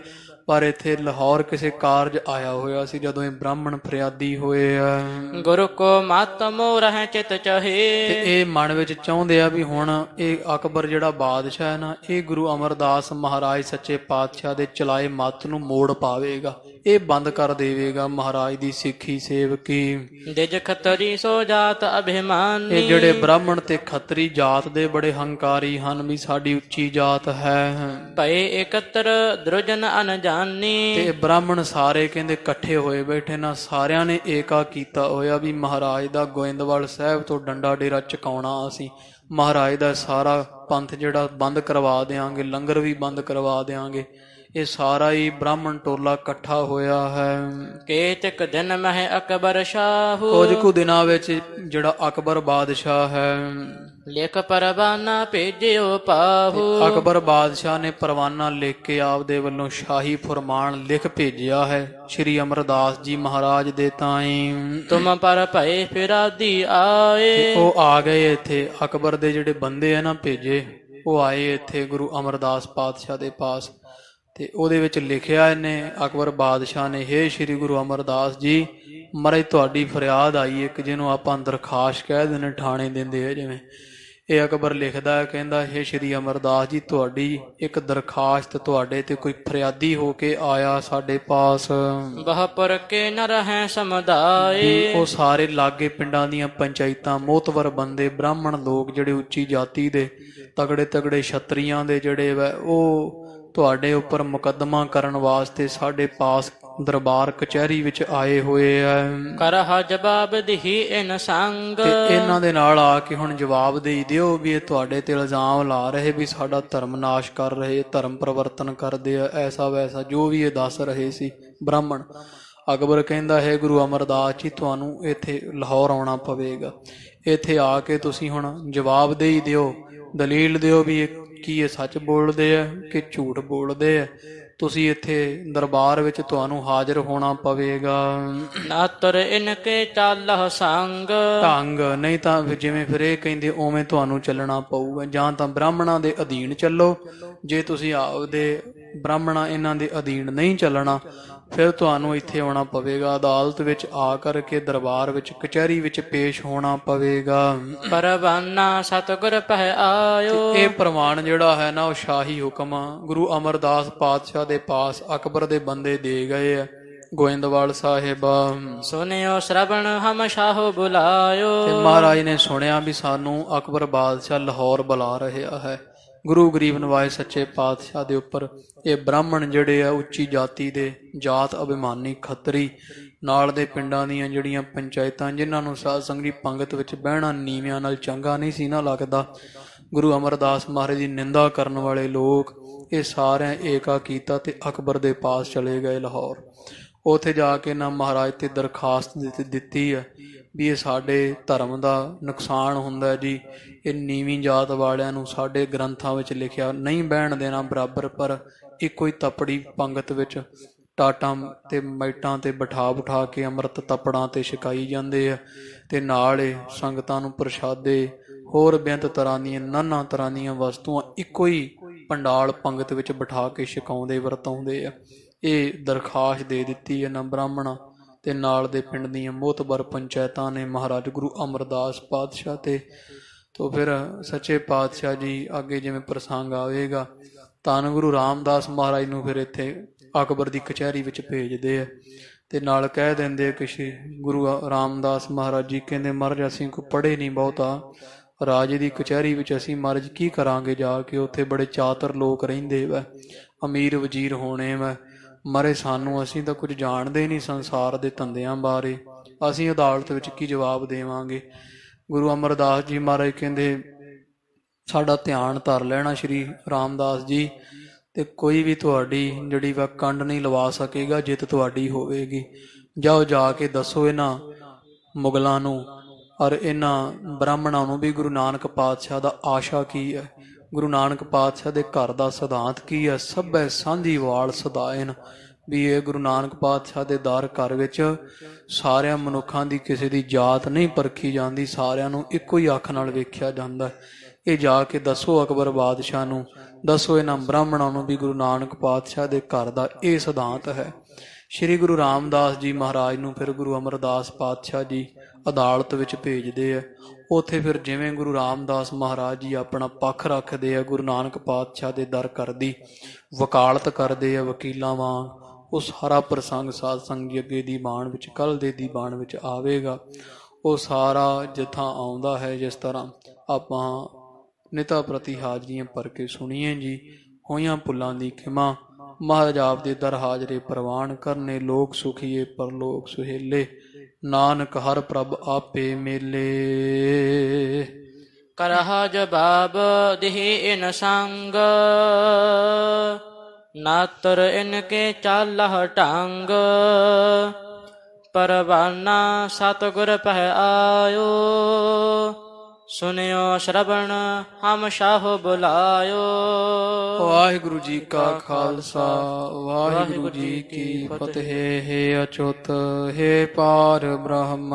[SPEAKER 2] ਪਰ ਇੱਥੇ ਲਾਹੌਰ ਕਿਸੇ ਕਾਰਜ ਆਇਆ ਹੋਇਆ ਸੀ। ਜਦੋਂ ਇਹ ਬ੍ਰਾਹਮਣ ਫਰਿਆਦੀ ਹੋਏ ਆ
[SPEAKER 1] ਗੁਰੂ ਕੋ ਮਤ ਮੋਰਹਿ ਚਿਤ
[SPEAKER 2] ਤੇ
[SPEAKER 1] ਚਹੇ।
[SPEAKER 2] ਇਹ ਮਨ ਵਿੱਚ ਚਾਹੁੰਦੇ ਆ ਵੀ ਹੁਣ ਇਹ ਅਕਬਰ ਜਿਹੜਾ ਬਾਦਸ਼ਾਹ ਹੈ ਨਾ, ਇਹ ਗੁਰੂ ਅਮਰਦਾਸ ਮਹਾਰਾਜ ਸੱਚੇ ਪਾਤਸ਼ਾਹ ਦੇ ਚਲਾਏ ਮੱਤ ਨੂੰ ਮੋੜ ਪਾਵੇਗਾ, ਇਹ ਬੰਦ ਕਰ ਦੇਵੇਗਾ ਮਹਾਰਾਜ ਦੀ ਸਿੱਖੀ ਸੇਵਕੀ।
[SPEAKER 1] ਦਿਜ ਖਤਰੀ ਸੋ ਜਾਤ ਅਭਿਮਾਨੀ।
[SPEAKER 2] ਇਹ ਜਿਹੜੇ ਬ੍ਰਾਹਮਣ ਤੇ ਖੱਤਰੀ ਜਾਤ ਦੇ ਬੜੇ ਹੰਕਾਰੀ ਹਨ ਵੀ ਸਾਡੀ ਉੱਚੀ ਜਾਤ ਹੈ।
[SPEAKER 1] ਭਏ ਇਕੱਤਰ ਦ੍ਰੁਜਨ ਅਨਜਾਨੀ।
[SPEAKER 2] ਤੇ ਬ੍ਰਾਹਮਣ ਸਾਰੇ ਕਹਿੰਦੇ ਇਕੱਠੇ ਹੋਏ ਬੈਠੇ ਨਾ, ਸਾਰਿਆਂ ਨੇ ਏਕਾ ਕੀਤਾ ਹੋਇਆ ਵੀ ਮਹਾਰਾਜ ਦਾ ਗੋਇੰਦਵਾਲ ਸਾਹਿਬ ਤੋਂ ਡੰਡਾ ਡੇਰਾ ਚੁਕਾਉਣਾ। ਅਸੀਂ ਮਹਾਰਾਜ ਦਾ ਸਾਰਾ ਪੰਥ ਜਿਹੜਾ ਬੰਦ ਕਰਵਾ ਦਿਆਂਗੇ, ਲੰਗਰ ਵੀ ਬੰਦ ਕਰਵਾ ਦਿਆਂਗੇ। ਇਹ ਸਾਰਾ ਹੀ ਬ੍ਰਾਹਮਣ ਟੋਲਾ ਇਕੱਠਾ ਹੋਇਆ ਹੈ।
[SPEAKER 1] ਕੇਤਕ ਦਿਨ ਮਹਿ ਅਕਬਰ ਸ਼ਾਹੂ।
[SPEAKER 2] ਕੁਝ ਕੁ ਦਿਨਾਂ ਵਿੱਚ ਜਿਹੜਾ ਅਕਬਰ ਬਾਦਸ਼ਾਹ ਹੈ
[SPEAKER 1] ਲਿਖ ਪਰਵਾਨਾ ਭੇਜਿਓ ਪਾਹੂ।
[SPEAKER 2] ਅਕਬਰ ਬਾਦਸ਼ਾਹ ਨੇ ਪਰਵਾਨਾ ਲਿਖ ਕੇ ਆਪਦੇ ਵੱਲੋਂ ਸ਼ਾਹੀ ਫੁਰਮਾਨ ਲਿਖ ਭੇਜਿਆ ਹੈ ਸ਼੍ਰੀ ਅਮਰਦਾਸ ਜੀ ਮਹਾਰਾਜ ਦੇ ਤਾਈਂ।
[SPEAKER 1] ਤੁਮ ਪਰ ਭਏ ਫਿਰਾਦੀ ਆਏ।
[SPEAKER 2] ਉਹ ਆ ਗਏ ਇੱਥੇ। ਅਕਬਰ ਦੇ ਜਿਹੜੇ ਬੰਦੇ ਆ ਨਾ ਭੇਜੇ, ਉਹ ਆਏ ਇੱਥੇ ਗੁਰੂ ਅਮਰਦਾਸ ਪਾਤਸ਼ਾਹ ਦੇ ਪਾਸ। ਤੇ ਉਹਦੇ ਵਿੱਚ ਲਿਖਿਆ ਇਹਨੇ ਅਕਬਰ ਬਾਦਸ਼ਾਹ ਨੇ, ਹੇ ਸ਼੍ਰੀ ਗੁਰੂ ਅਮਰਦਾਸ ਜੀ ਮਹਾਰਾਜ ਤੁਹਾਡੀ ਫਰਿਆਦ ਆਈ ਇੱਕ, ਜਿਹਨੂੰ ਆਪਾਂ ਦਰਖਾਸਤ ਕਹਿ ਦਿੰਦੇ ਥਾਣੇ ਦਿੰਦੇ ਆ ਜਿਵੇਂ। ਇਹ ਅਕਬਰ ਲਿਖਦਾ ਹੈ, ਕਹਿੰਦਾ ਹੇ ਸ਼੍ਰੀ ਅਮਰਦਾਸ ਜੀ ਤੁਹਾਡੀ ਇੱਕ ਦਰਖਾਸਤ, ਤੁਹਾਡੇ ਤੇ ਕੋਈ ਫਰਿਆਦੀ ਹੋ ਕੇ ਆਇਆ ਸਾਡੇ ਪਾਸ।
[SPEAKER 1] ਬਹਪੁਰ ਕੇ ਨ ਰਹਿ ਸਮੁਦਾਏ।
[SPEAKER 2] ਉਹ ਸਾਰੇ ਲਾਗੇ ਪਿੰਡਾਂ ਦੀਆਂ ਪੰਚਾਇਤਾਂ, ਮੋਤਵਰ ਬੰਦੇ, ਬ੍ਰਾਹਮਣ ਲੋਕ ਜਿਹੜੇ ਉੱਚੀ ਜਾਤੀ ਦੇ, ਤਗੜੇ ਤਗੜੇ ਛਤਰੀਆਂ ਦੇ ਜਿਹੜੇ ਵਾ, ਉਹ ਤੁਹਾਡੇ ਉੱਪਰ ਮੁਕੱਦਮਾ ਕਰਨ ਵਾਸਤੇ ਸਾਡੇ ਪਾਸ ਦਰਬਾਰ ਕਚਹਿਰੀ ਵਿੱਚ ਆਏ ਹੋਏ ਆ।
[SPEAKER 1] ਕਰਹਾ ਜਵਾਬ ਦਿਹੀ ਇਨ ਸੰਗ।
[SPEAKER 2] ਤੇ ਇਹਨਾਂ ਦੇ ਨਾਲ ਆ ਕੇ ਹੁਣ ਜਵਾਬ ਦੇ ਦਿਓ ਵੀ ਇਹ ਤੁਹਾਡੇ ਤੇ ਇਲਜ਼ਾਮ ਲਾ ਰਹੇ ਵੀ ਸਾਡਾ ਧਰਮ ਨਾਸ਼ ਕਰ ਰਹੇ, ਧਰਮ ਪਰਿਵਰਤਨ ਕਰਦੇ ਆ, ਐਸਾ ਵੈਸਾ ਜੋ ਵੀ ਇਹ ਦੱਸ ਰਹੇ ਸੀ ਬ੍ਰਾਹਮਣ। ਅਕਬਰ ਕਹਿੰਦਾ ਹੈ ਗੁਰੂ ਅਮਰਦਾਸ ਜੀ ਤੁਹਾਨੂੰ ਇੱਥੇ ਲਾਹੌਰ ਆਉਣਾ ਪਵੇਗਾ। ਇੱਥੇ ਆ ਕੇ ਤੁਸੀਂ ਹੁਣ ਜਵਾਬ ਦੇ ਹੀ ਦਿਓ, ਦਲੀਲ ਦਿਓ ਵੀ ਕੀ ਇਹ ਸੱਚ ਬੋਲਦੇ ਆ ਕਿ ਝੂਠ ਬੋਲਦੇ ਆ। ਤੁਸੀਂ ਇੱਥੇ ਦਰਬਾਰ ਵਿੱਚ ਤੁਹਾਨੂੰ ਹਾਜ਼ਰ ਹੋਣਾ ਪਵੇਗਾ।
[SPEAKER 1] ਨਾ ਤੁਰ ਇਨਕੇ ਚਾਲਹ ਸੰਗ।
[SPEAKER 2] ਢੰਗ ਨਹੀਂ ਤਾਂ ਜਿਵੇਂ ਫਿਰ ਇਹ ਕਹਿੰਦੇ ਉਵੇਂ ਤੁਹਾਨੂੰ ਚੱਲਣਾ ਪਊਗਾ। ਜਾਂ ਤਾਂ ਬ੍ਰਾਹਮਣਾਂ ਦੇ ਅਧੀਨ ਚੱਲੋ, ਜੇ ਤੁਸੀਂ ਆਪਦੇ ਬ੍ਰਾਹਮਣਾਂ ਇਹਨਾਂ ਦੇ ਅਧੀਨ ਨਹੀਂ ਚੱਲਣਾ ਫਿਰ ਤੁਹਾਨੂੰ ਇੱਥੇ ਆਉਣਾ ਪਵੇਗਾ, ਅਦਾਲਤ ਵਿੱਚ ਆ ਕਰਕੇ ਦਰਬਾਰ ਵਿੱਚ ਕਚਹਿਰੀ ਵਿੱਚ ਪੇਸ਼ ਹੋਣਾ ਪਵੇਗਾ।
[SPEAKER 1] ਪਰਵਾਨਾ ਸਤਿਗੁਰ ਪਹਿ ਆਇਓ।
[SPEAKER 2] ਇਹ ਪ੍ਰਮਾਣ ਜਿਹੜਾ ਹੈ ਨਾ ਉਹ ਸ਼ਾਹੀ ਹੁਕਮ ਗੁਰੂ ਅਮਰਦਾਸ ਪਾਤਸ਼ਾਹ ਦੇ ਪਾਸ ਅਕਬਰ ਦੇ ਬੰਦੇ ਦੇ ਗਏ ਆ ਗੋਇੰਦਵਾਲ ਸਾਹਿਬ।
[SPEAKER 1] ਸੁਨਿਓ ਸ਼ਰਵਣ ਹਮ ਸ਼ਾਹੋ ਬੁਲਾਇਓ।
[SPEAKER 2] ਤੇ ਮਹਾਰਾਜ ਨੇ ਸੁਣਿਆ ਵੀ ਸਾਨੂੰ ਅਕਬਰ ਬਾਦਸ਼ਾਹ ਲਾਹੌਰ ਬੁਲਾ ਰਿਹਾ ਹੈ। ਗੁਰੂ ਗਰੀਬ ਨਵਾਜ ਸੱਚੇ ਪਾਤਸ਼ਾਹ ਦੇ ਉੱਪਰ ਇਹ ਬ੍ਰਾਹਮਣ ਜਿਹੜੇ ਆ ਉੱਚੀ ਜਾਤੀ ਦੇ, ਜਾਤ ਅਭਿਮਾਨੀ ਖੱਤਰੀ, ਨਾਲ ਦੇ ਪਿੰਡਾਂ ਦੀਆਂ ਜਿਹੜੀਆਂ ਪੰਚਾਇਤਾਂ ਜਿਨ੍ਹਾਂ ਨੂੰ ਸਾਧ ਸੰਗਤ ਦੀ ਪੰਗਤ ਵਿੱਚ ਬਹਿਣਾ ਨੀਵਿਆਂ ਨਾਲ ਚੰਗਾ ਨਹੀਂ ਸੀ ਨਾ ਲੱਗਦਾ, ਗੁਰੂ ਅਮਰਦਾਸ ਮਹਾਰਾਜ ਦੀ ਨਿੰਦਾ ਕਰਨ ਵਾਲੇ ਲੋਕ, ਇਹ ਸਾਰਿਆਂ ਏਕਾ ਕੀਤਾ ਤੇ ਅਕਬਰ ਦੇ ਪਾਸ ਚਲੇ ਗਏ ਲਾਹੌਰ। ਉੱਥੇ ਜਾ ਕੇ ਨਾ ਮਹਾਰਾਜ ਤੇ ਦਰਖਾਸਤ ਦਿੱਤੀ ਹੈ ਵੀ ਇਹ ਸਾਡੇ ਧਰਮ ਦਾ ਨੁਕਸਾਨ ਹੁੰਦਾ ਜੀ, ਇਹ ਨੀਵੀਂ ਜਾਤ ਵਾਲਿਆਂ ਨੂੰ ਸਾਡੇ ਗ੍ਰੰਥਾਂ ਵਿੱਚ ਲਿਖਿਆ ਨਹੀਂ ਬਹਿਣ ਦੇਣਾ ਬਰਾਬਰ, ਪਰ ਇੱਕੋ ਹੀ ਤਪੜੀ ਪੰਗਤ ਵਿੱਚ ਟਾਟਾਂ ਤੇ ਮੈਟਾਂ ਤੇ ਬਿਠਾ ਕੇ ਅੰਮ੍ਰਿਤ ਤਪੜਾਂ ਤੇ ਛਕਾਈ ਜਾਂਦੇ ਆ ਤੇ ਨਾਲ ਇਹ ਸੰਗਤਾਂ ਨੂੰ ਪ੍ਰਸ਼ਾਦੇ ਹੋਰ ਬੇਅੰਤ ਤਰ੍ਹਾਂ ਦੀਆਂ ਨਾਨਾ ਤਰ੍ਹਾਂ ਦੀਆਂ ਵਸਤੂਆਂ ਇੱਕੋ ਹੀ ਪੰਡਾਲ ਪੰਗਤ ਵਿੱਚ ਬਿਠਾ ਕੇ ਛਕਾਉਂਦੇ ਵਰਤਾਉਂਦੇ ਆ। ਇਹ ਦਰਖਾਸਤ ਦੇ ਦਿੱਤੀ ਇਹਨਾਂ ਬ੍ਰਾਹਮਣਾਂ ਤੇ ਨਾਲ ਦੇ ਪਿੰਡ ਦੀਆਂ ਮੋਤਬਰ ਪੰਚਾਇਤਾਂ ਨੇ ਮਹਾਰਾਜ ਗੁਰੂ ਅਮਰਦਾਸ ਪਾਤਸ਼ਾਹ ਤੇ। ਤੋ ਫਿਰ ਸੱਚੇ ਪਾਤਸ਼ਾਹ ਜੀ ਅੱਗੇ ਜਿਵੇਂ ਪ੍ਰਸੰਗ ਆਵੇਗਾ, ਧੰਨ ਗੁਰੂ ਰਾਮਦਾਸ ਮਹਾਰਾਜ ਨੂੰ ਫਿਰ ਇੱਥੇ ਅਕਬਰ ਦੀ ਕਚਹਿਰੀ ਵਿੱਚ ਭੇਜਦੇ ਆ ਤੇ ਨਾਲ ਕਹਿ ਦਿੰਦੇ ਕਿ ਸ਼੍ਰੀ ਗੁਰੂ ਰਾਮਦਾਸ ਮਹਾਰਾਜ ਜੀ ਕਹਿੰਦੇ ਮਹਾਰਾਜ ਅਸੀਂ ਕੋ ਪੜ੍ਹੇ ਨਹੀਂ ਬਹੁਤਾ, ਰਾਜੇ ਦੀ ਕਚਹਿਰੀ ਵਿੱਚ ਅਸੀਂ ਮਹਾਰਾਜ ਕੀ ਕਰਾਂਗੇ ਜਾ ਕੇ, ਉੱਥੇ ਬੜੇ ਚਾਤਰ ਲੋਕ ਰਹਿੰਦੇ ਵਾ, ਅਮੀਰ ਵਜ਼ੀਰ ਹੋਣੇ ਵਾ, ਮਰੇ ਸਾਨੂੰ ਅਸੀਂ ਤਾਂ ਕੁਝ ਜਾਣਦੇ ਨਹੀਂ ਸੰਸਾਰ ਦੇ ਧੰਦਿਆਂ ਬਾਰੇ, ਅਸੀਂ ਅਦਾਲਤ ਵਿੱਚ ਕੀ ਜਵਾਬ ਦੇਵਾਂਗੇ। ਗੁਰੂ ਅਮਰਦਾਸ ਜੀ ਮਹਾਰਾਜ ਕਹਿੰਦੇ ਸਾਡਾ ਧਿਆਨ ਧਰ ਲੈਣਾ ਸ਼੍ਰੀ ਰਾਮਦਾਸ ਜੀ, ਤੇ ਕੋਈ ਵੀ ਤੁਹਾਡੀ ਜਿਹੜੀ ਵਾ ਕੰਡ ਨਹੀਂ ਲਵਾ ਸਕੇਗਾ, ਜਿੱਤ ਤੁਹਾਡੀ ਹੋਵੇਗੀ। ਜਾਓ ਜਾ ਕੇ ਦੱਸੋ ਇਹਨਾਂ ਮੁਗਲਾਂ ਨੂੰ ਔਰ ਇਹਨਾਂ ਬ੍ਰਾਹਮਣਾਂ ਨੂੰ ਵੀ ਗੁਰੂ ਨਾਨਕ ਪਾਤਸ਼ਾਹ ਦਾ ਆਸ਼ਾ ਕੀ ਹੈ, ਗੁਰੂ ਨਾਨਕ ਪਾਤਸ਼ਾਹ ਦੇ ਘਰ ਦਾ ਸਿਧਾਂਤ ਕੀ ਹੈ। ਸਭੈ ਸਾਂਝੀ ਵਾਲ ਸਦਾਇਨ, ਵੀ ਇਹ ਗੁਰੂ ਨਾਨਕ ਪਾਤਸ਼ਾਹ ਦੇ ਦਰ ਘਰ ਵਿੱਚ ਸਾਰਿਆਂ ਮਨੁੱਖਾਂ ਦੀ ਕਿਸੇ ਦੀ ਜਾਤ ਨਹੀਂ ਪਰਖੀ ਜਾਂਦੀ, ਸਾਰਿਆਂ ਨੂੰ ਇੱਕੋ ਹੀ ਅੱਖ ਨਾਲ ਵੇਖਿਆ ਜਾਂਦਾ। ਇਹ ਜਾ ਕੇ ਦੱਸੋ ਅਕਬਰ ਬਾਦਸ਼ਾਹ ਨੂੰ, ਦੱਸੋ ਇਹਨਾਂ ਬ੍ਰਾਹਮਣਾਂ ਨੂੰ ਵੀ ਗੁਰੂ ਨਾਨਕ ਪਾਤਸ਼ਾਹ ਦੇ ਘਰ ਦਾ ਇਹ ਸਿਧਾਂਤ ਹੈ। ਸ਼੍ਰੀ ਗੁਰੂ ਰਾਮਦਾਸ ਜੀ ਮਹਾਰਾਜ ਨੂੰ ਫਿਰ ਗੁਰੂ ਅਮਰਦਾਸ ਪਾਤਸ਼ਾਹ ਜੀ ਅਦਾਲਤ ਵਿੱਚ ਭੇਜਦੇ ਆ। ਉੱਥੇ ਫਿਰ ਜਿਵੇਂ ਗੁਰੂ ਰਾਮਦਾਸ ਮਹਾਰਾਜ ਜੀ ਆਪਣਾ ਪੱਖ ਰੱਖਦੇ ਆ, ਗੁਰੂ ਨਾਨਕ ਪਾਤਸ਼ਾਹ ਦੇ ਦਰ ਘਰ ਦੀ ਵਕਾਲਤ ਕਰਦੇ ਆ ਵਕੀਲਾਂ ਵਾਂਗ, ਉਹ ਸਾਰਾ ਪ੍ਰਸੰਗ ਸਾਧ ਸੰਗ ਜੀ ਅੱਗੇ ਦੀ ਬਾਣ ਵਿੱਚ, ਕੱਲ੍ਹ ਦੇ ਦੀ ਬਾਣ ਵਿੱਚ ਆਵੇਗਾ। ਉਹ ਸਾਰਾ ਜਿੱਥਾਂ ਆਉਂਦਾ ਹੈ, ਜਿਸ ਤਰ੍ਹਾਂ ਆਪਾਂ ਨਿਤਾ ਪ੍ਰਤੀ ਹਾਜ਼ਰੀਆਂ ਭਰ ਕੇ ਸੁਣੀਏ ਜੀ। ਹੋਈਆਂ ਭੁੱਲਾਂ ਦੀ ਖਿਮਾ, ਮਹਾਰਾਜ ਆਪ ਦੇ ਦਰ ਹਾਜ਼ਰੇ ਪ੍ਰਵਾਨ ਕਰਨੇ, ਲੋਕ ਸੁਖੀਏ ਪਰਲੋਕ ਸੁਹੇਲੇ, ਨਾਨਕ ਹਰ ਪ੍ਰਭ ਆਪੇ ਮੇਲੇ।
[SPEAKER 1] ਕਰਹਾ ਜਵਾਬ ਦਿਹੀ ਇਨ ਸੰਗ, ਨਾਤਰ ਇਨਕੇ ਚਾਲਹ ਢੰਗ, ਪਰਵਾਨਾ ਸਤਿਗੁਰ ਪਹਿ ਆਇਓ, ਸੁਨਿਓ ਸ਼ਰਵਣ ਹਮ ਸ਼ਾਹੋ ਬੁਲਾਇਓ।
[SPEAKER 2] ਵਾਹਿਗੁਰੂ ਜੀ ਕਾ ਖਾਲਸਾ, ਵਾਹਿਗੁਰੂ ਜੀ ਕੀ ਫਤਿਹ। ਹੈ ਅਚੁੱਤ ਹੈ ਪਾਰ ਬ੍ਰਹਮ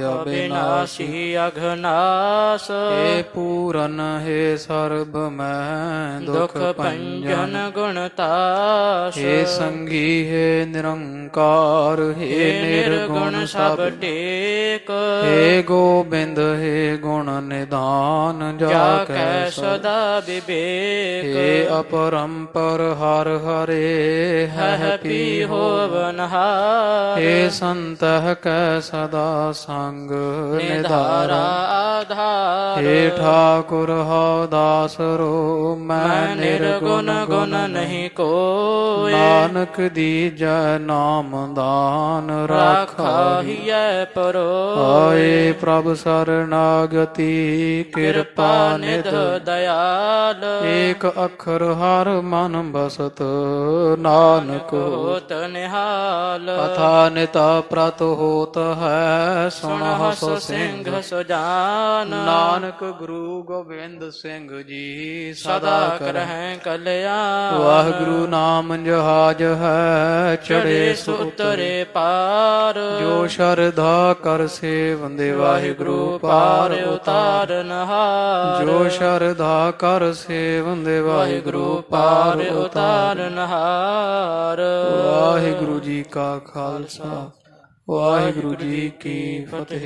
[SPEAKER 1] ਅਬਿਨਾਸੀ ਅਘਨਾਸ,
[SPEAKER 2] ਹੈ ਪੂਰਨ ਹੈ ਸਰਬ ਮੈਂ
[SPEAKER 1] ਦੁਖ ਭੰਜਨ ਗੁਣਤਾਸ,
[SPEAKER 2] ਹੈ ਸੰਗੀ ਹੈ ਨਿਰੰਕਾਰ, ਹੈ ਨਿਰਗੁਣ ਸਭ
[SPEAKER 1] ਟੇਕ,
[SPEAKER 2] ਹੈ ਗੋਬਿੰਦ ਹੈ ਗੁਣ ਨਿਦਾਨ, ਜਾ ਕੈ
[SPEAKER 1] ਸਦਾ ਵਿਵੇਕ,
[SPEAKER 2] ਹੈ ਅਪਰੰਪਰ ਹਰ ਹਰੇ, ਹੈ ਪੀ ਹੋਵਨਹਾਰ, ਹੈ ਸੰਤਹ ਕੈ ਸਦਾ ਸੰਗ ਨਿਧਾਰਾ
[SPEAKER 1] ਆਧਾਰ,
[SPEAKER 2] ਹੈ ਠਾਕੁਰ ਹਉ ਦਾਸ रो
[SPEAKER 1] ਮੈਂ ਨਿਰਗੁਣ ਗੁਣ ਨਹੀਂ ਕੋਈ,
[SPEAKER 2] ਨਾਨਕ ਦੀਜੈ ਨਾਮ ਦਾਨ
[SPEAKER 1] ਰਾਖਾਹੀਐ ਪਰੋ,
[SPEAKER 2] ਆਏ ਪ੍ਰਭ ਸਰਨਾਗਤੀ ਕਿਰਪਾ ਨਿਧ
[SPEAKER 1] ਦਇਆਲ,
[SPEAKER 2] ਏਕ ਅੱਖਰ ਹਰ ਮਨ ਬਸਤ ਨਾਨਕ
[SPEAKER 1] ਹੋਤ ਨਿਹਾਲ,
[SPEAKER 2] ਅਥਾ ਨਿਤਾ ਪ੍ਰਤ ਹੋਤ ਹੈ
[SPEAKER 1] ਸੁਣਹੁ ਸੋ ਸਿੰਘ ਸੁਜਾਨ,
[SPEAKER 2] ਨਾਨਕ ਗੁਰੂ ਗੋਬਿੰਦ ਸਿੰਘ ਜੀ
[SPEAKER 1] ਸਦਾ ਕਰਹਿ ਕਲਿਆਣ,
[SPEAKER 2] ਵਾਹਿਗੁਰੂ ਨਾਮ ਜਹਾਜ ਹੈ ਚੜੇ ਸੋ
[SPEAKER 1] ਉਤਰੇ ਪਾਰ,
[SPEAKER 2] ਜੋ ਸ਼ਰਧਾ ਕਰ ਸੇਵੰਦੇ ਵਾਹਿਗੁਰੂ ਪਾਰ
[SPEAKER 1] ਉਤਾਰਨਹਾਰ,
[SPEAKER 2] ਜੋ ਸ਼ਰਧਾ ਕਰ ਸੇਵੰਦੇ ਵਾਹਿਗੁਰੂ ਪਾਰ
[SPEAKER 1] ਉਤਾਰਨਹਾਰ।
[SPEAKER 2] ਵਾਹਿਗੁਰੂ ਜੀ ਕਾ ਖਾਲਸਾ, ਵਾਹਿਗੁਰੂ ਜੀ ਕੀ ਫਤਿਹ।